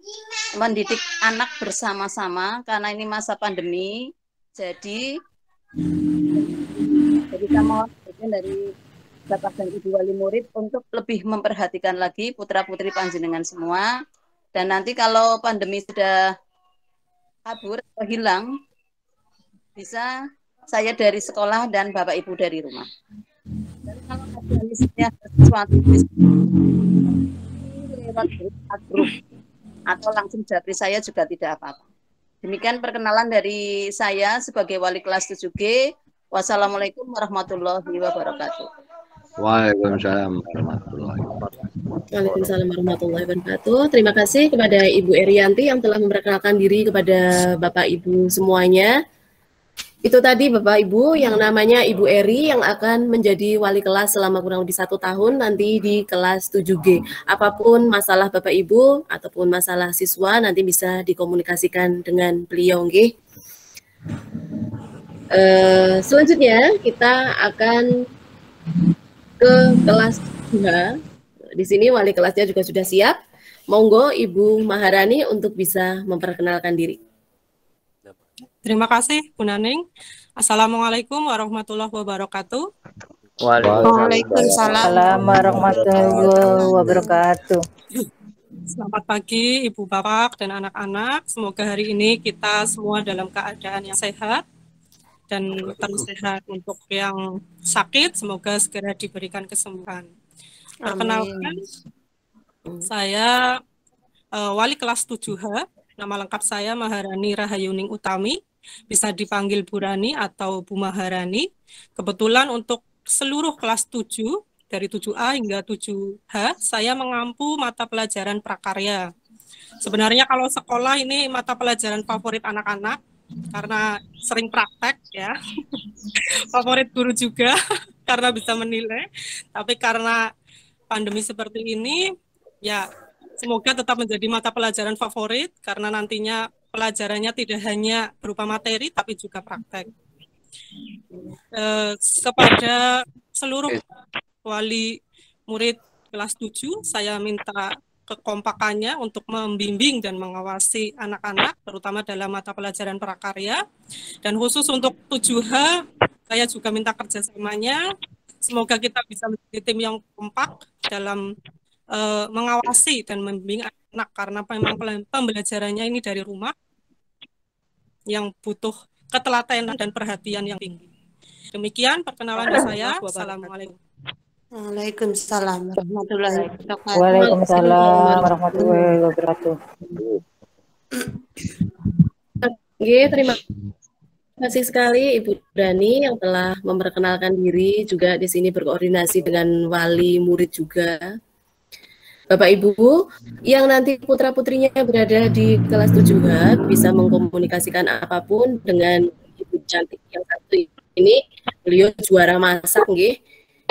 mendidik anak bersama-sama karena ini masa pandemi. Jadi kita mohon dari Bapak dan Ibu wali murid untuk lebih memperhatikan lagi putra-putri panjenengan semua. Dan nanti kalau pandemi sudah kabur atau hilang, bisa saya dari sekolah dan Bapak Ibu dari rumah. Dan kalau ada misalnya sesuatu lewat grup atau langsung japri saya juga tidak apa-apa. Demikian perkenalan dari saya sebagai wali kelas 7G. Wassalamualaikum warahmatullahi wabarakatuh. Waalaikumsalam warahmatullahi wabarakatuh. Waalaikumsalam warahmatullahi wabarakatuh. Terima kasih kepada Ibu Erianti yang telah memperkenalkan diri kepada Bapak Ibu semuanya. Itu tadi Bapak Ibu yang namanya Ibu Eri yang akan menjadi wali kelas selama kurang lebih 1 tahun nanti di kelas 7G. Apapun masalah Bapak Ibu ataupun masalah siswa nanti bisa dikomunikasikan dengan beliau nggih. Selanjutnya kita akan ke kelas 2. Di sini wali kelasnya juga sudah siap. Monggo Ibu Maharani untuk bisa memperkenalkan diri. Terima kasih Bu Naning. Assalamualaikum warahmatullahi wabarakatuh. Waalaikumsalam warahmatullahi wabarakatuh. Selamat pagi Ibu Bapak dan anak-anak. Semoga hari ini kita semua dalam keadaan yang sehat dan terus sehat. Untuk yang sakit semoga segera diberikan kesembuhan. Perkenalkan, saya wali kelas 7H. Nama lengkap saya Maharani Rahayuning Utami. Bisa dipanggil Bu Rani atau Bu Maharani. Kebetulan untuk seluruh kelas 7, dari 7A hingga 7H, saya mengampu mata pelajaran prakarya. Sebenarnya kalau sekolah ini mata pelajaran favorit anak-anak, karena sering praktek ya. Favorit guru juga, karena bisa menilai. Tapi karena pandemi seperti ini, ya semoga tetap menjadi mata pelajaran favorit, karena nantinya pelajarannya tidak hanya berupa materi, tapi juga praktek. Kepada seluruh wali murid kelas 7, saya minta kekompakannya untuk membimbing dan mengawasi anak-anak, terutama dalam mata pelajaran prakarya. Dan khusus untuk 7H, saya juga minta kerjasamanya. Semoga kita bisa menjadi tim yang kompak dalam mengawasi dan membimbing anak, karena memang pembelajarannya ini dari rumah yang butuh ketelatenan dan perhatian yang tinggi. Demikian perkenalan dari saya. Assalamualaikum. Waalaikumsalam warahmatullahi wabarakatuh. Waalaikumsalam warahmatullahi wabarakatuh. Oke, terima kasih sekali Ibu Dani yang telah memperkenalkan diri, juga di sini berkoordinasi dengan wali murid juga. Bapak Ibu yang nanti putra-putrinya berada di kelas 7H bisa mengkomunikasikan apapun dengan Ibu cantik yang satu ini. Beliau juara masak nggih.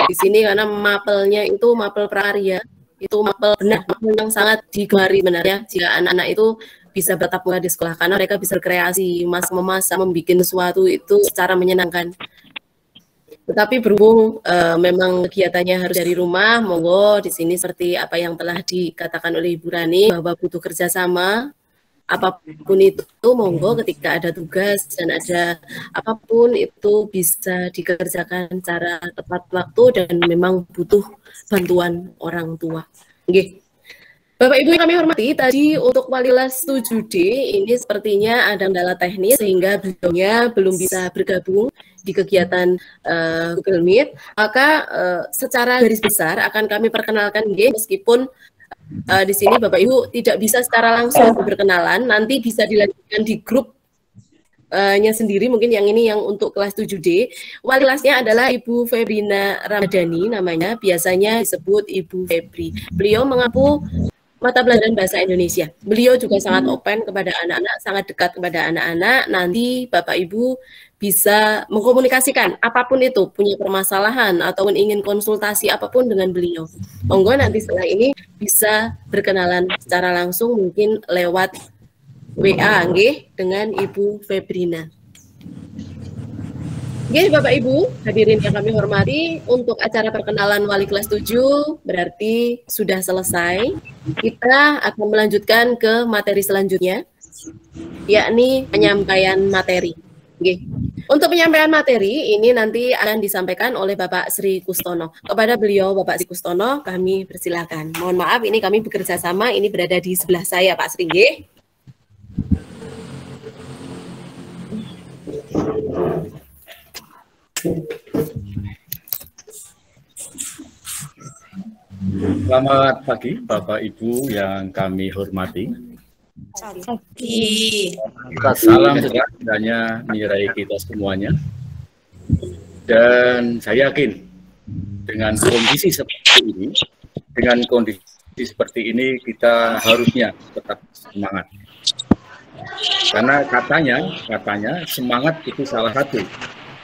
Di sini karena mapelnya itu mapel prakarya, itu mapel benar, mapel yang sangat digemari benar ya. Jika anak-anak itu bisa bertatap muka di sekolah karena mereka bisa berkreasi, memasak, membuat sesuatu itu secara menyenangkan. Tetapi berhubung memang kegiatannya harus dari rumah, monggo di sini seperti apa yang telah dikatakan oleh Ibu Rani bahwa butuh kerjasama. Apapun itu, monggo ketika ada tugas dan ada apapun itu bisa dikerjakan secara tepat waktu dan memang butuh bantuan orang tua. Oke. Bapak Ibu yang kami hormati, tadi untuk wali kelas 7D ini sepertinya ada kendala teknis sehingga beliaunya belum bisa bergabung di kegiatan Google Meet. Maka secara garis besar akan kami perkenalkan meskipun di sini Bapak Ibu tidak bisa secara langsung berkenalan, nanti bisa dilanjutkan di grupnya sendiri, mungkin yang ini yang untuk kelas 7D. Wali kelasnya adalah Ibu Febrina Ramadhani namanya, biasanya disebut Ibu Febri. Beliau mengaku mata pelajaran bahasa Indonesia. Beliau juga sangat open kepada anak-anak, sangat dekat kepada anak-anak. Nanti Bapak Ibu bisa mengkomunikasikan apapun itu, punya permasalahan ataupun ingin konsultasi apapun dengan beliau. Monggo nanti setelah ini bisa berkenalan secara langsung mungkin lewat WA nggih dengan Ibu Febrina. Oke, Bapak Ibu, hadirin yang kami hormati, untuk acara perkenalan wali kelas 7 berarti sudah selesai. Kita akan melanjutkan ke materi selanjutnya, yakni penyampaian materi. Oke. Untuk penyampaian materi ini nanti akan disampaikan oleh Bapak Sri Kustono. Kepada beliau, Bapak Sri Kustono, kami persilakan. Mohon maaf, ini kami bekerja sama, ini berada di sebelah saya, Pak Sri. Nggih. Selamat pagi Bapak Ibu yang kami hormati. Salam sejahtera menyerai kita semuanya. Dan saya yakin dengan kondisi seperti ini kita harusnya tetap semangat. Karena katanya semangat itu salah satu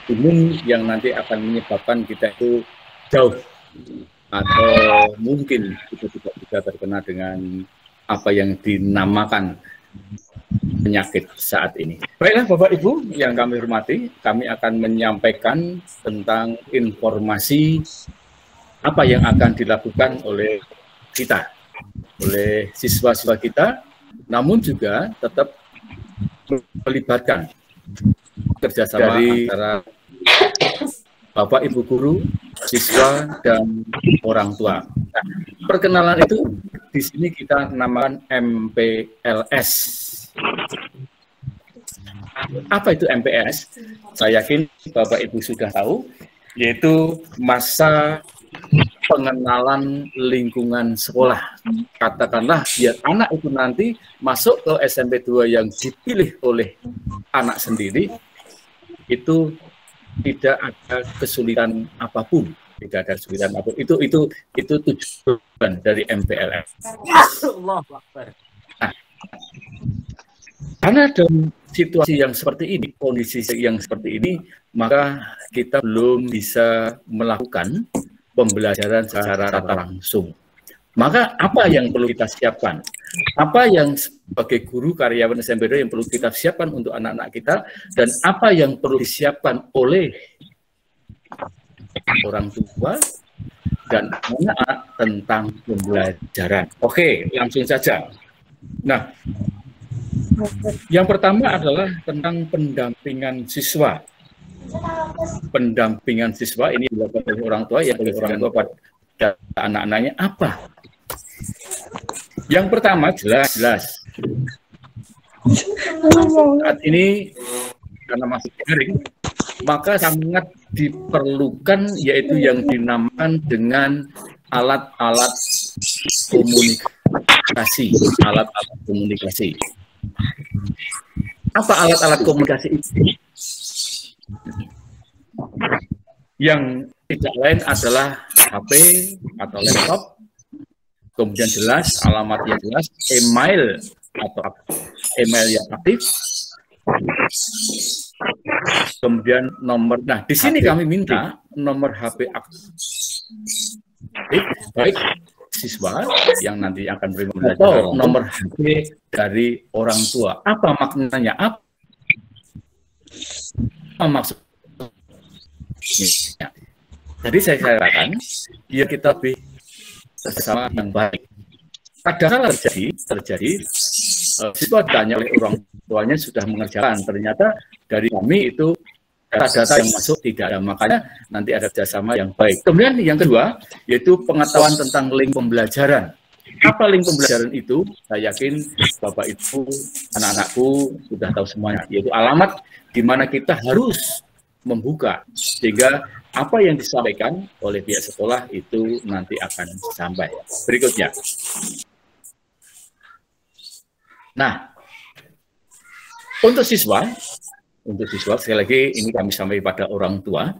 imun yang nanti akan menyebabkan kita itu jauh atau mungkin itu tidak bisa terkena dengan apa yang dinamakan penyakit saat ini. Baiklah Bapak Ibu yang kami hormati, kami akan menyampaikan tentang informasi apa yang akan dilakukan oleh kita, oleh siswa-siswa kita, namun juga tetap melibatkan kerjasama antara Bapak Ibu guru, siswa, dan orang tua. Nah, perkenalan itu di sini kita namakan MPLS. Apa itu MPLS? Saya yakin Bapak Ibu sudah tahu, yaitu masa pengenalan lingkungan sekolah. Katakanlah biar anak itu nanti masuk ke SMP 2 yang dipilih oleh anak sendiri, itu tidak ada kesulitan apapun, tidak ada kesulitan apapun. Itu tujuan dari MPLS. Nah, karena dalam situasi yang seperti ini, kondisi yang seperti ini, maka kita belum bisa melakukan pembelajaran secara langsung. Maka apa yang perlu kita siapkan? Apa yang sebagai guru karyawan SMP 2 yang perlu kita siapkan untuk anak-anak kita, dan apa yang perlu disiapkan oleh orang tua dan anak tentang pembelajaran? Oke, langsung saja. Nah, yang pertama adalah tentang pendampingan siswa. Pendampingan siswa ini dilakukan oleh orang tua, ya oleh orang tua pada anak-anaknya apa? Yang pertama jelas saat ini karena masih daring, maka sangat diperlukan yaitu yang dinamakan dengan alat-alat komunikasi. Alat-alat komunikasi. Apa alat-alat komunikasi itu? Yang tidak lain adalah HP atau laptop, kemudian jelas, alamat yang jelas, email atau email yang aktif, kemudian nomor. Nah, di sini kami minta nomor HP aktif, baik siswa yang nanti akan menerima pembelajaran nomor HP dari orang tua. Apa maknanya? Apa maksudnya? Jadi saya katakan, ya kita lebih bersama yang baik. Kadang-kadang terjadi siswa ditanya oleh orang tuanya sudah mengerjakan, ternyata dari kami itu data-data yang masuk tidak ada, makanya nanti ada kerjasama yang baik. Kemudian yang kedua, yaitu pengetahuan tentang link pembelajaran. Apa link pembelajaran itu? Saya yakin Bapak Ibu, anak-anakku sudah tahu semuanya, yaitu alamat di mana kita harus membuka, sehingga apa yang disampaikan oleh pihak sekolah itu nanti akan sampai. Berikutnya. Nah, untuk siswa sekali lagi ini kami sampaikan pada orang tua,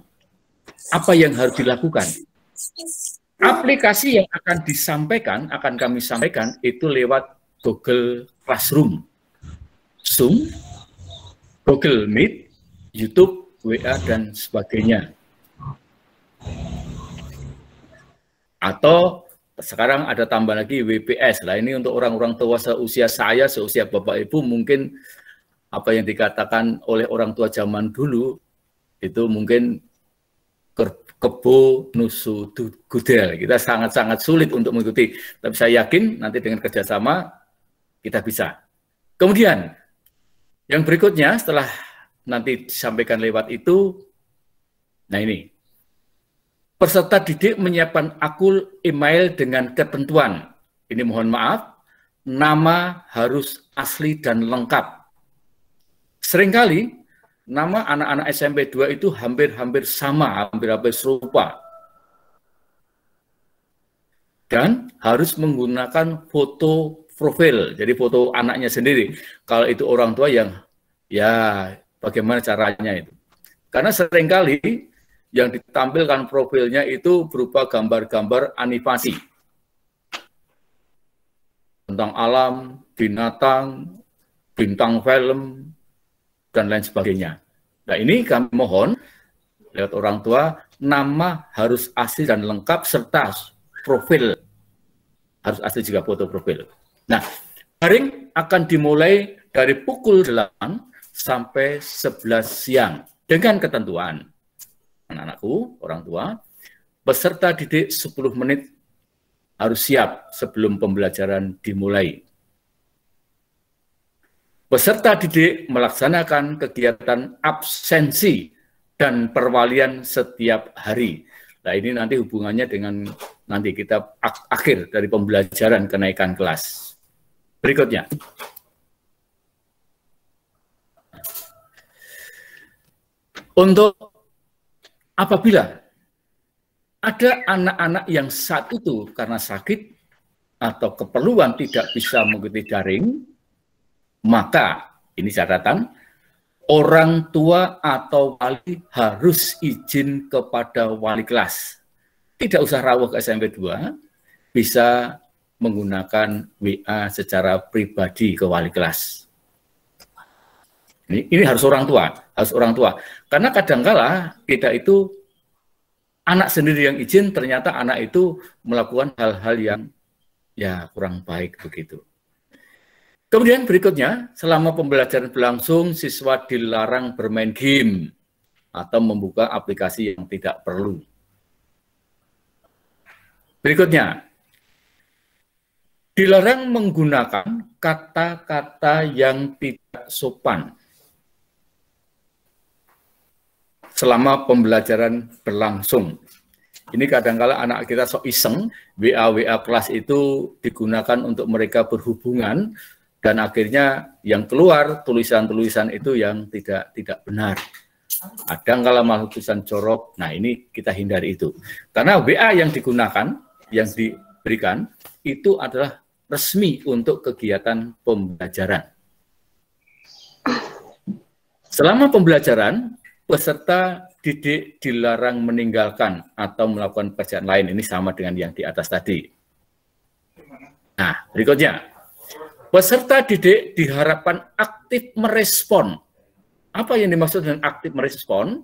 apa yang harus dilakukan? Aplikasi yang akan kami sampaikan itu lewat Google Classroom, Zoom, Google Meet, YouTube, WA, dan sebagainya. Atau sekarang ada tambah lagi WPS. Lah ini untuk orang-orang tua seusia saya, seusia Bapak Ibu, mungkin apa yang dikatakan oleh orang tua zaman dulu itu mungkin kebo nusu gudel. Kita sangat-sangat sulit untuk mengikuti. Tapi saya yakin nanti dengan kerjasama kita bisa. Kemudian yang berikutnya setelah nanti disampaikan lewat itu, nah ini. Peserta didik menyiapkan akun email dengan ketentuan. Ini mohon maaf, nama harus asli dan lengkap. Seringkali nama anak-anak SMP 2 itu hampir-hampir sama, hampir-hampir serupa. Dan harus menggunakan foto profil, jadi foto anaknya sendiri. Kalau itu orang tua yang, ya bagaimana caranya itu. Karena seringkali yang ditampilkan profilnya itu berupa gambar-gambar animasi tentang alam, binatang, bintang film, dan lain sebagainya. Nah ini kami mohon lewat orang tua, nama harus asli dan lengkap serta profil harus asli juga foto profil. Nah, daring akan dimulai dari pukul 8 sampai 11 siang dengan ketentuan. Anak-anakku, orang tua, peserta didik 10 menit harus siap sebelum pembelajaran dimulai. Peserta didik melaksanakan kegiatan absensi dan perwalian setiap hari. Nah ini nanti hubungannya dengan nanti kita akhir dari pembelajaran kenaikan kelas. Berikutnya. Untuk apabila ada anak-anak yang saat itu karena sakit atau keperluan tidak bisa mengikuti daring, maka ini catatan, orang tua atau wali harus izin kepada wali kelas. Tidak usah rawuh ke SMP 2, bisa menggunakan WA secara pribadi ke wali kelas. Ini harus orang tua, Karena kadangkala kita itu anak sendiri yang izin, ternyata anak itu melakukan hal-hal yang ya kurang baik begitu. Kemudian berikutnya, selama pembelajaran berlangsung, siswa dilarang bermain game atau membuka aplikasi yang tidak perlu. Berikutnya, dilarang menggunakan kata-kata yang tidak sopan selama pembelajaran berlangsung. Ini kadang-kala anak kita sok iseng, WA kelas itu digunakan untuk mereka berhubungan, dan akhirnya yang keluar tulisan-tulisan itu yang tidak benar. Kadang-kala malah tulisan jorok, nah ini kita hindari itu. Karena WA yang digunakan, yang diberikan, itu adalah resmi untuk kegiatan pembelajaran. Selama pembelajaran, peserta didik dilarang meninggalkan atau melakukan pekerjaan lain. Ini sama dengan yang di atas tadi. Nah, berikutnya. Peserta didik diharapkan aktif merespon. Apa yang dimaksud dengan aktif merespon?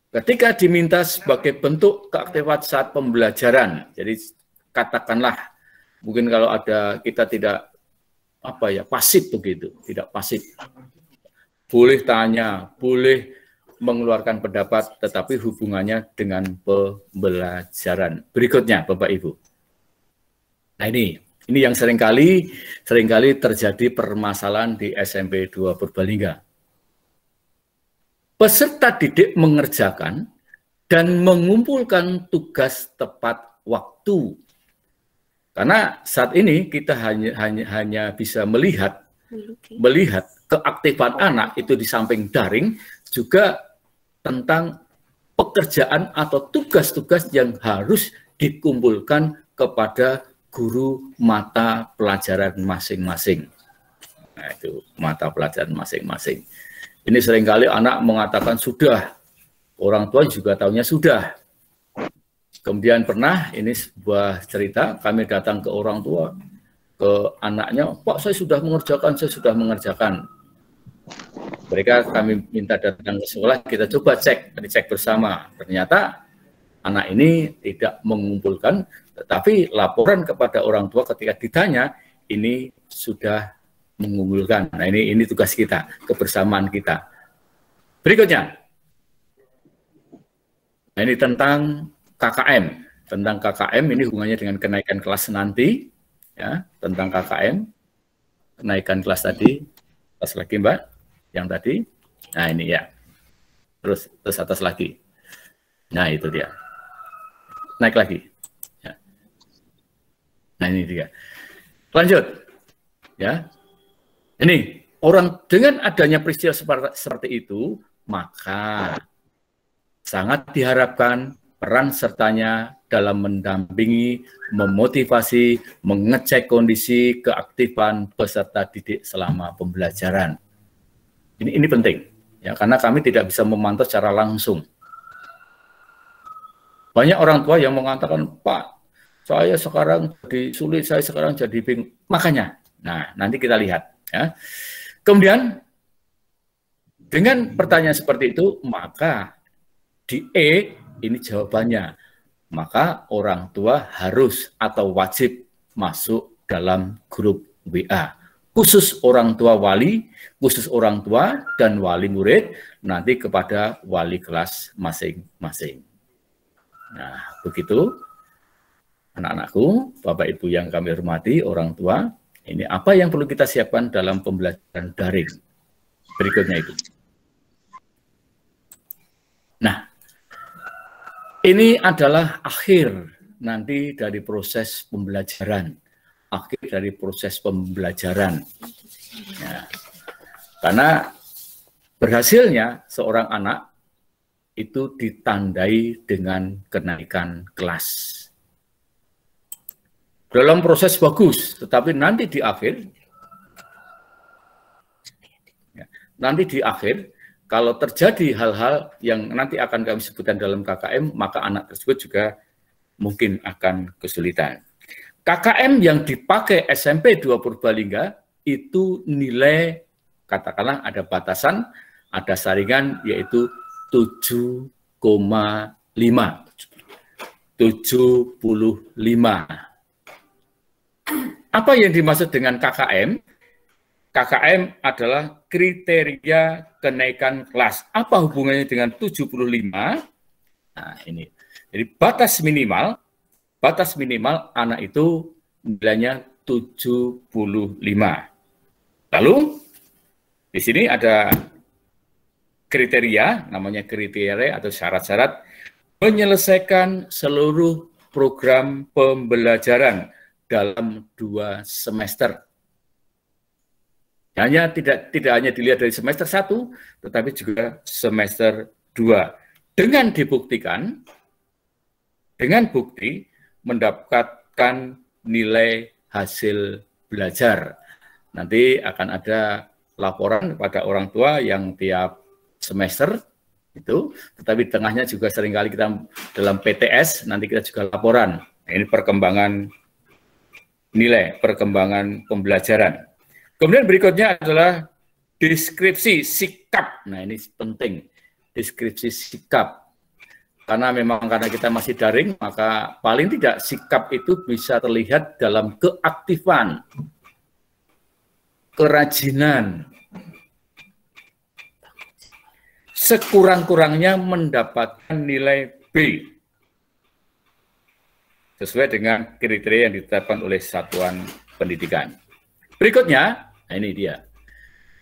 Ketika diminta sebagai bentuk keaktifan saat pembelajaran, jadi katakanlah mungkin kalau ada kita tidak pasif begitu, tidak pasif. Boleh tanya, boleh mengeluarkan pendapat, tetapi hubungannya dengan pembelajaran. Berikutnya, Bapak Ibu. Nah ini yang seringkali terjadi permasalahan di SMP 2 Purbalingga. Peserta didik mengerjakan dan mengumpulkan tugas tepat waktu. Karena saat ini kita hanya bisa melihat keaktifan anak itu di samping daring, juga tentang pekerjaan atau tugas-tugas yang harus dikumpulkan kepada guru mata pelajaran masing-masing. Nah, itu mata pelajaran masing-masing. Ini seringkali anak mengatakan sudah, orang tua juga tahunya sudah. Kemudian pernah, ini sebuah cerita, kami datang ke orang tua, ke anaknya, Pak saya sudah mengerjakan. Mereka kami minta datang ke sekolah, kita coba dicek bersama. Ternyata anak ini tidak mengumpulkan, tetapi laporan kepada orang tua ketika ditanya, ini sudah mengumpulkan. Nah ini tugas kita, kebersamaan kita. Berikutnya, nah ini tentang KKM. Tentang KKM ini hubungannya dengan kenaikan kelas nanti, ya, tentang KKM, kenaikan kelas tadi, atas lagi Mbak, yang tadi. Nah ini ya, terus atas lagi. Nah itu dia, naik lagi. Ya. Nah ini dia. Lanjut, ya. Ini orang dengan adanya peristiwa seperti itu, maka sangat diharapkan peran sertanya dalam mendampingi, memotivasi, mengecek kondisi keaktifan peserta didik selama pembelajaran. Ini penting, ya, karena kami tidak bisa memantau secara langsung. Banyak orang tua yang mengatakan, Pak, saya sekarang jadi sulit, saya sekarang jadi bingung. Makanya, nah nanti kita lihat. Ya. Kemudian, dengan pertanyaan seperti itu, maka di E, ini jawabannya. Maka orang tua harus atau wajib masuk dalam grup WA. Khusus orang tua wali, khusus orang tua dan wali murid, nanti kepada wali kelas masing-masing. Nah, begitu anak-anakku, Bapak Ibu yang kami hormati, orang tua, ini apa yang perlu kita siapkan dalam pembelajaran daring. Berikutnya itu. Nah, ini adalah akhir nanti dari proses pembelajaran. Akhir dari proses pembelajaran. Ya. Karena berhasilnya seorang anak itu ditandai dengan kenaikan kelas. Dalam proses bagus, tetapi nanti di akhir, kalau terjadi hal-hal yang nanti akan kami sebutkan dalam KKM, maka anak tersebut juga mungkin akan kesulitan. KKM yang dipakai SMP 2 Purbalingga itu nilai, katakanlah ada batasan, ada saringan, yaitu 7,5. 75. Apa yang dimaksud dengan KKM? KKM adalah kriteria kenaikan kelas. Apa hubungannya dengan 75? Nah, ini. Jadi batas minimal anak itu nilainya 75. Lalu di sini ada kriteria, namanya kriteria atau syarat-syarat menyelesaikan seluruh program pembelajaran dalam 2 semester. Tidak hanya dilihat dari semester 1, tetapi juga semester 2. Dengan bukti mendapatkan nilai hasil belajar. Nanti akan ada laporan kepada orang tua yang tiap semester itu, tetapi tengahnya juga seringkali kita dalam PTS, nanti kita juga laporan. Nah, ini perkembangan nilai, perkembangan pembelajaran. Kemudian berikutnya adalah deskripsi sikap. Nah ini penting, deskripsi sikap. karena kita masih daring, maka paling tidak sikap itu bisa terlihat dalam keaktifan, kerajinan, sekurang-kurangnya mendapatkan nilai B sesuai dengan kriteria yang ditetapkan oleh satuan pendidikan. Berikutnya, nah ini dia.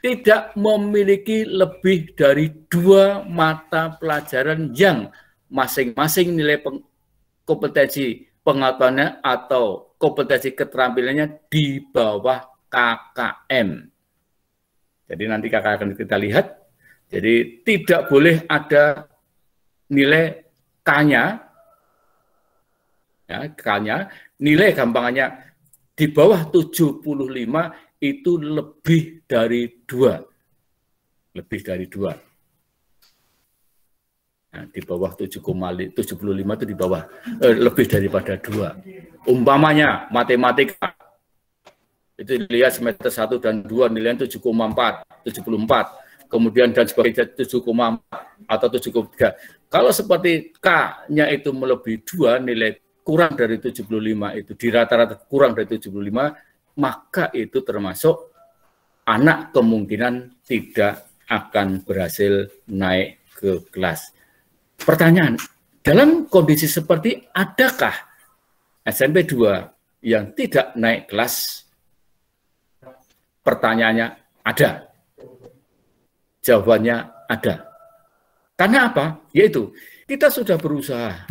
Tidak memiliki lebih dari 2 mata pelajaran yang masing-masing nilai kompetensi pengetahuannya atau kompetensi keterampilannya di bawah KKM. Jadi nanti kakak akan kita lihat. Jadi tidak boleh ada nilai K-nya, ya, K-nya, nilai gampangannya di bawah 75 itu lebih dari 2. Lebih dari 2. Nah, di bawah 75 itu di bawah, lebih daripada 2. Umpamanya matematika, itu dilihat semester 1 dan 2 nilainya 7,4, 74, kemudian dan sebagainya 7,4 atau 7,3. Kalau seperti K-nya itu melebihi 2, nilai kurang dari 75 itu, di rata-rata kurang dari 75, maka itu termasuk anak kemungkinan tidak akan berhasil naik ke kelas. Pertanyaan, dalam kondisi seperti adakah SMP 2 yang tidak naik kelas? Pertanyaannya ada. Jawabannya ada. Karena apa? Yaitu kita sudah berusaha.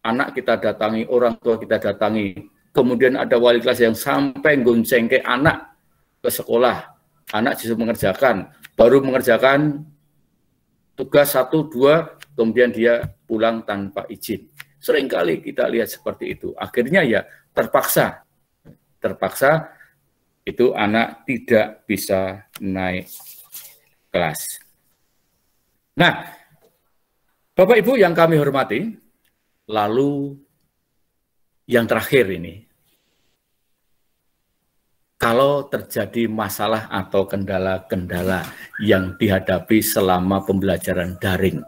Anak kita datangi, orang tua kita datangi. Kemudian ada wali kelas yang sampai gonceng ke anak ke sekolah. Anak justru mengerjakan, baru mengerjakan tugas 1, 2, kemudian dia pulang tanpa izin. Seringkali kita lihat seperti itu. Akhirnya ya terpaksa itu anak tidak bisa naik kelas. Nah, Bapak Ibu yang kami hormati, lalu yang terakhir ini, kalau terjadi masalah atau kendala-kendala yang dihadapi selama pembelajaran daring.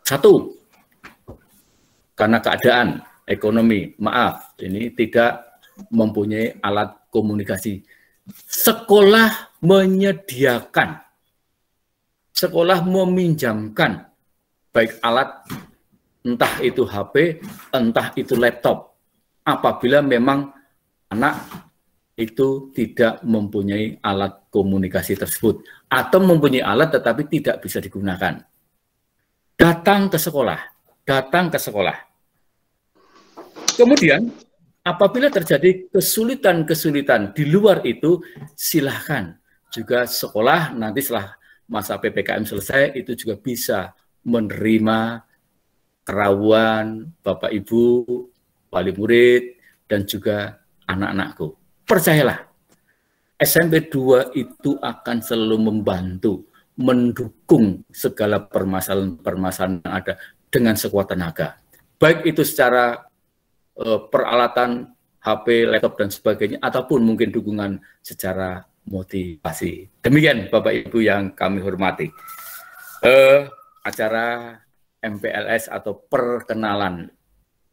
1, karena keadaan ekonomi, maaf, ini tidak mempunyai alat komunikasi. Sekolah menyediakan, sekolah meminjamkan, baik alat, entah itu HP, entah itu laptop, apabila memang anak itu tidak mempunyai alat komunikasi tersebut, atau mempunyai alat tetapi tidak bisa digunakan. Datang ke sekolah. Kemudian, apabila terjadi kesulitan-kesulitan di luar itu, silahkan juga sekolah nanti setelah masa PPKM selesai, itu juga bisa menerima kerawuan Bapak Ibu, wali murid, dan juga anak-anakku. Percayalah, SMP 2 itu akan selalu membantu, mendukung segala permasalahan yang ada dengan sekuat tenaga. Baik itu secara peralatan, HP, laptop, dan sebagainya, ataupun mungkin dukungan secara motivasi. Demikian Bapak Ibu yang kami hormati. Acara MPLS atau perkenalan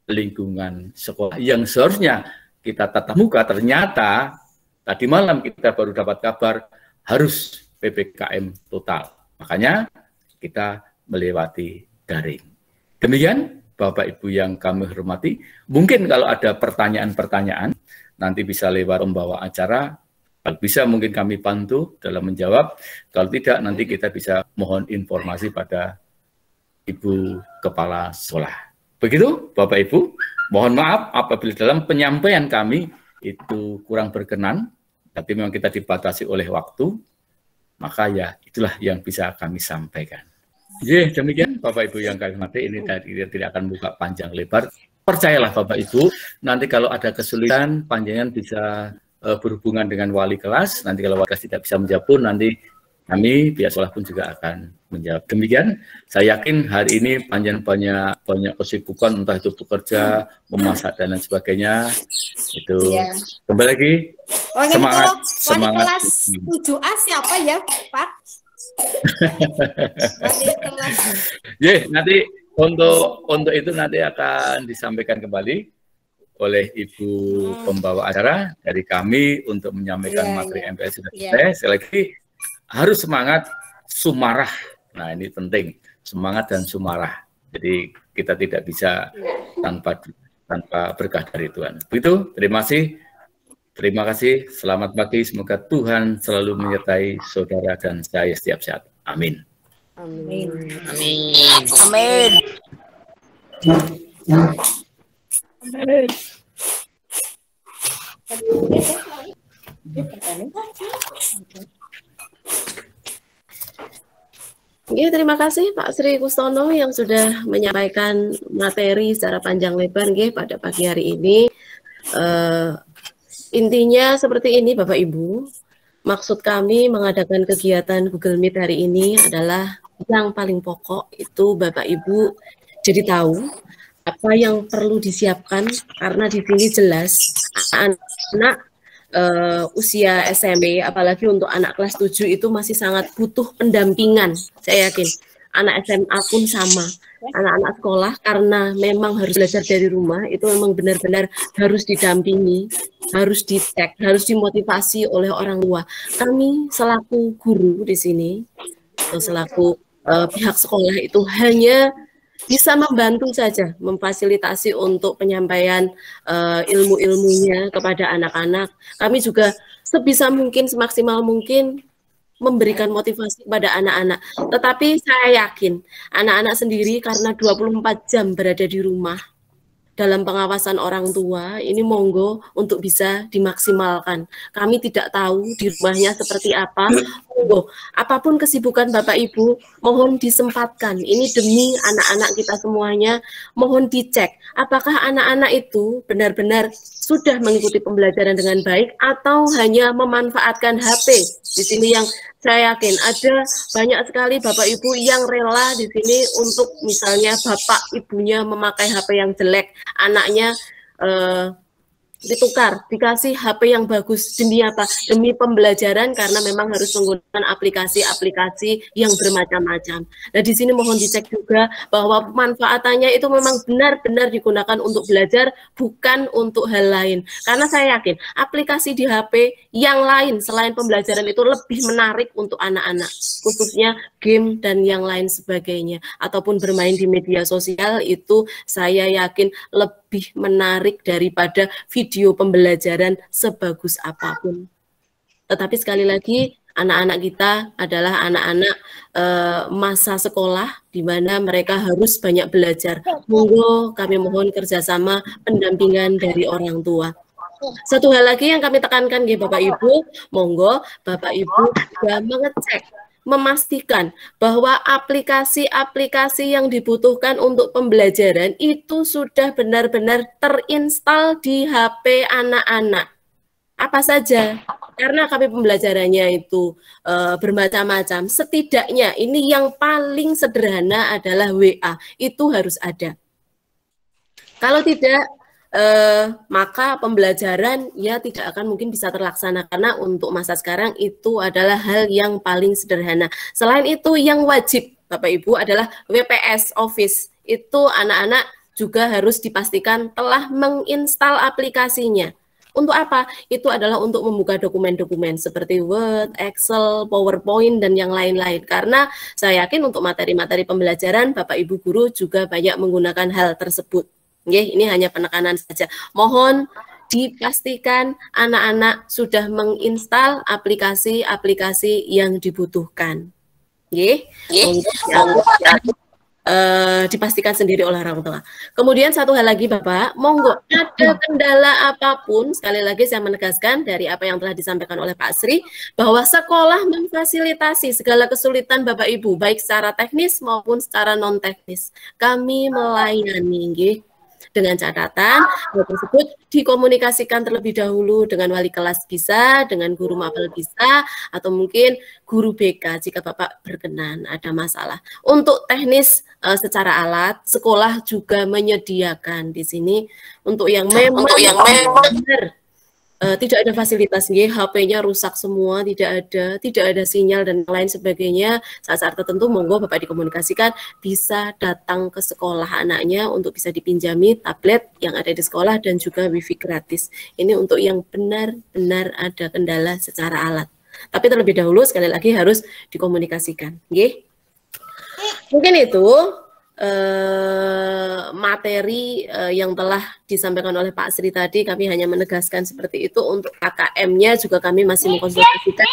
lingkungan sekolah yang seharusnya kita tatap muka, ternyata tadi malam kita baru dapat kabar harus PPKM total. Makanya kita melewati daring. Demikian Bapak Ibu yang kami hormati. Mungkin kalau ada pertanyaan-pertanyaan, nanti bisa lewat pembawa acara. Kalau bisa mungkin kami bantu dalam menjawab. Kalau tidak, nanti kita bisa mohon informasi pada Ibu Kepala Sekolah. Begitu Bapak Ibu. Mohon maaf apabila dalam penyampaian kami itu kurang berkenan, tapi memang kita dibatasi oleh waktu. Maka ya itulah yang bisa kami sampaikan. Demikian Bapak Ibu yang kami hormati, ini tidak akan buka panjang lebar. Percayalah Bapak Ibu, nanti kalau ada kesulitan, panjenengan bisa berhubungan dengan wali kelas. Nanti kalau wali kelas tidak bisa menjawab pun, nanti kami pihak sekolah pun juga akan menjawab. Demikian, saya yakin hari ini panjenengan banyak kesibukan, entah itu bekerja, memasak dan lain sebagainya. Itu kembali lagi. Semangat, semangat. Kelas 7A siapa ya, Pak? Nanti Untuk itu nanti akan disampaikan kembali oleh Ibu pembawa acara dari kami untuk menyampaikan materi MPS sudah selesai. Sekali lagi harus semangat, sumarah. Nah, ini penting, semangat dan sumarah. Jadi kita tidak bisa tanpa berkah dari Tuhan. Begitu, terima kasih. Terima kasih, selamat pagi. Semoga Tuhan selalu menyertai saudara dan saya setiap saat. Amin. Amin. Amin. Amin. Amin. Ya, terima kasih Pak Sri Kustono yang sudah menyampaikan materi secara panjang lebar pada pagi hari ini. Intinya seperti ini Bapak Ibu, maksud kami mengadakan kegiatan Google Meet hari ini adalah yang paling pokok itu Bapak Ibu jadi tahu apa yang perlu disiapkan, karena di sini jelas anak usia SMP, apalagi untuk anak kelas 7 itu masih sangat butuh pendampingan. Saya yakin anak SMA pun sama, anak-anak sekolah karena memang harus belajar dari rumah, itu memang benar-benar harus didampingi, harus dicek, harus dimotivasi oleh orang tua. Kami selaku guru di sini, atau selaku pihak sekolah itu hanya bisa membantu saja, memfasilitasi untuk penyampaian ilmu-ilmunya kepada anak-anak. Kami juga sebisa mungkin, semaksimal mungkin memberikan motivasi kepada anak-anak. Tetapi saya yakin anak-anak sendiri karena 24 jam berada di rumah dalam pengawasan orang tua, ini monggo untuk bisa dimaksimalkan. Kami tidak tahu di rumahnya seperti apa. Monggo, apapun kesibukan Bapak Ibu, mohon disempatkan. Ini demi anak-anak kita semuanya, mohon dicek apakah anak-anak itu benar-benar sudah mengikuti pembelajaran dengan baik atau hanya memanfaatkan HP. Di sini yang saya yakin ada banyak sekali Bapak Ibu yang rela di sini untuk misalnya Bapak Ibunya memakai HP yang jelek, anaknya ditukar, dikasih HP yang bagus. Demi apa? Demi pembelajaran, karena memang harus menggunakan aplikasi-aplikasi yang bermacam-macam. Nah, di sini mohon dicek juga bahwa pemanfaatannya itu memang benar-benar digunakan untuk belajar, bukan untuk hal lain. Karena saya yakin aplikasi di HP yang lain selain pembelajaran itu lebih menarik untuk anak-anak, khususnya game dan yang lain sebagainya, ataupun bermain di media sosial itu saya yakin lebih menarik daripada video pembelajaran sebagus apapun. Tetapi sekali lagi, anak-anak kita adalah anak-anak masa sekolah di mana mereka harus banyak belajar. Monggo kami mohon kerjasama pendampingan dari orang tua. Satu hal lagi yang kami tekankan Bapak Ibu, monggo Bapak Ibu juga mengecek, memastikan bahwa aplikasi-aplikasi yang dibutuhkan untuk pembelajaran itu sudah benar-benar terinstal di HP anak-anak. Apa saja? Karena kami pembelajarannya itu bermacam-macam. Setidaknya ini yang paling sederhana adalah WA, itu harus ada. Kalau tidak, maka pembelajaran ya tidak akan mungkin bisa terlaksana, karena untuk masa sekarang itu adalah hal yang paling sederhana. Selain itu yang wajib Bapak Ibu adalah WPS Office. Itu anak-anak juga harus dipastikan telah menginstal aplikasinya. Untuk apa? Itu adalah untuk membuka dokumen-dokumen seperti Word, Excel, PowerPoint, dan yang lain-lain. Karena saya yakin untuk materi-materi pembelajaran Bapak Ibu guru juga banyak menggunakan hal tersebut. Ini hanya penekanan saja. Mohon dipastikan anak-anak sudah menginstal aplikasi-aplikasi yang dibutuhkan. Dipastikan sendiri oleh orang tua. Kemudian satu hal lagi Bapak, monggo ada kendala apapun, sekali lagi saya menegaskan dari apa yang telah disampaikan oleh Pak Sri, bahwa sekolah memfasilitasi segala kesulitan Bapak Ibu, baik secara teknis maupun secara non-teknis. Kami melayani, dengan catatan hal tersebut dikomunikasikan terlebih dahulu dengan wali kelas bisa, dengan guru mapel bisa, atau mungkin guru BK jika Bapak berkenan ada masalah. Untuk teknis secara alat, sekolah juga menyediakan di sini untuk yang memang benar tidak ada fasilitas, HP-nya rusak semua, tidak ada sinyal dan lain sebagainya. Saat-saat tertentu monggo Bapak dikomunikasikan bisa datang ke sekolah anaknya untuk bisa dipinjami tablet yang ada di sekolah dan juga wifi gratis. Ini untuk yang benar-benar ada kendala secara alat. Tapi terlebih dahulu sekali lagi harus dikomunikasikan, nggih. Mungkin itu materi yang telah disampaikan oleh Pak Sri tadi. Kami hanya menegaskan seperti itu. Untuk KKM-nya juga kami masih mengkonsultasikan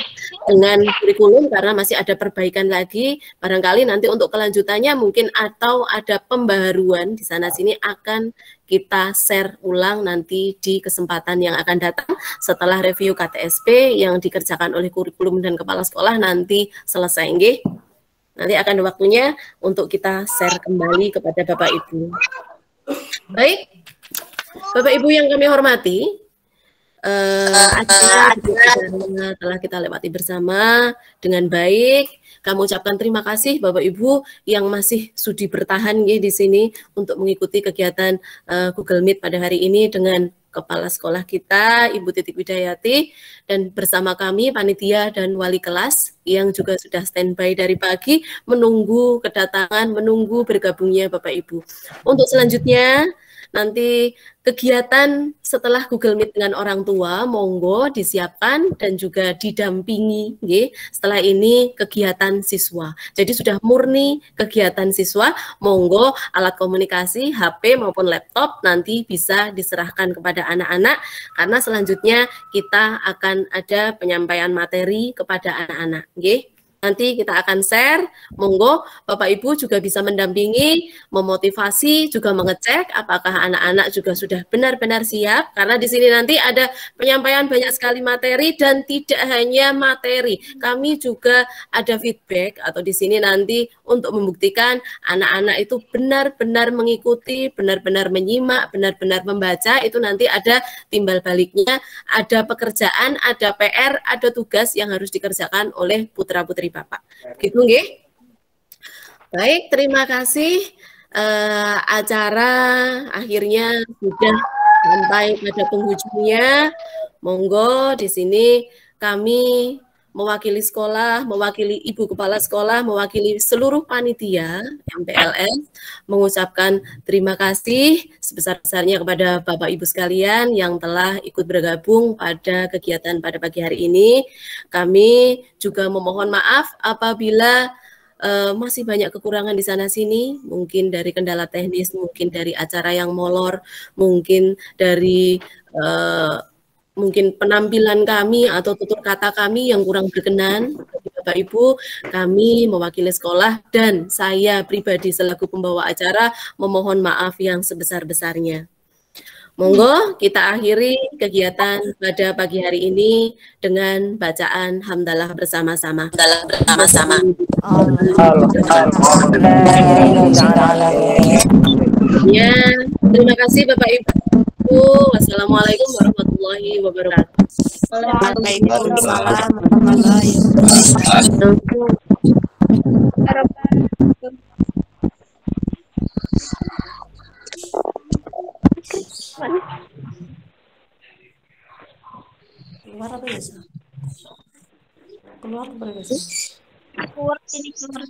dengan kurikulum karena masih ada perbaikan lagi. Barangkali nanti untuk kelanjutannya mungkin atau ada pembaharuan di sana sini akan kita share ulang nanti di kesempatan yang akan datang setelah review KTSP yang dikerjakan oleh kurikulum dan kepala sekolah nanti selesai, nggih. Nanti akan ada waktunya untuk kita share kembali kepada Bapak Ibu. Baik, Bapak Ibu yang kami hormati, acara telah kita lewati bersama dengan baik. Kami ucapkan terima kasih Bapak Ibu yang masih sudi bertahan di sini untuk mengikuti kegiatan Google Meet pada hari ini dengan Kepala Sekolah kita, Ibu Titik Widayati, dan bersama kami, panitia dan wali kelas yang juga sudah standby dari pagi, menunggu kedatangan, menunggu bergabungnya Bapak Ibu. Untuk selanjutnya, nanti kegiatan setelah Google Meet dengan orang tua, monggo disiapkan dan juga didampingi. Setelah ini kegiatan siswa. Jadi sudah murni kegiatan siswa, monggo alat komunikasi, HP maupun laptop nanti bisa diserahkan kepada anak-anak, karena selanjutnya kita akan ada penyampaian materi kepada anak-anak. Nanti kita akan share, monggo Bapak Ibu juga bisa mendampingi, memotivasi, juga mengecek apakah anak-anak juga sudah benar-benar siap, karena di sini nanti ada penyampaian banyak sekali materi dan tidak hanya materi, kami juga ada feedback atau di sini nanti untuk membuktikan anak-anak itu benar-benar mengikuti, benar-benar menyimak, benar-benar membaca, itu nanti ada timbal baliknya, ada pekerjaan, ada PR, ada tugas yang harus dikerjakan oleh putra-putri Bapak. Gitu nggih. Baik, terima kasih. Acara akhirnya sudah sampai pada penghujungnya. Monggo di sini kami mewakili sekolah, mewakili Ibu Kepala Sekolah, mewakili seluruh panitia MPLS mengucapkan terima kasih sebesar-besarnya kepada Bapak Ibu sekalian yang telah ikut bergabung pada kegiatan pada pagi hari ini. Kami juga memohon maaf apabila masih banyak kekurangan di sana sini, mungkin dari kendala teknis, mungkin dari acara yang molor, mungkin dari mungkin penampilan kami atau tutur kata kami yang kurang berkenan. Bapak Ibu, kami mewakili sekolah dan saya pribadi selaku pembawa acara memohon maaf yang sebesar-besarnya. Monggo kita akhiri kegiatan pada pagi hari ini dengan bacaan hamdalah bersama-sama. Hamdalah bersama-sama. Ya, terima kasih Bapak Ibu. Wassalamualaikum warahmatullahi wabarakatuh. Waalaikumsalam warahmatullahi wabarakatuh. Keluar apa ya? Keluar apa ya? Keluar ini keluar.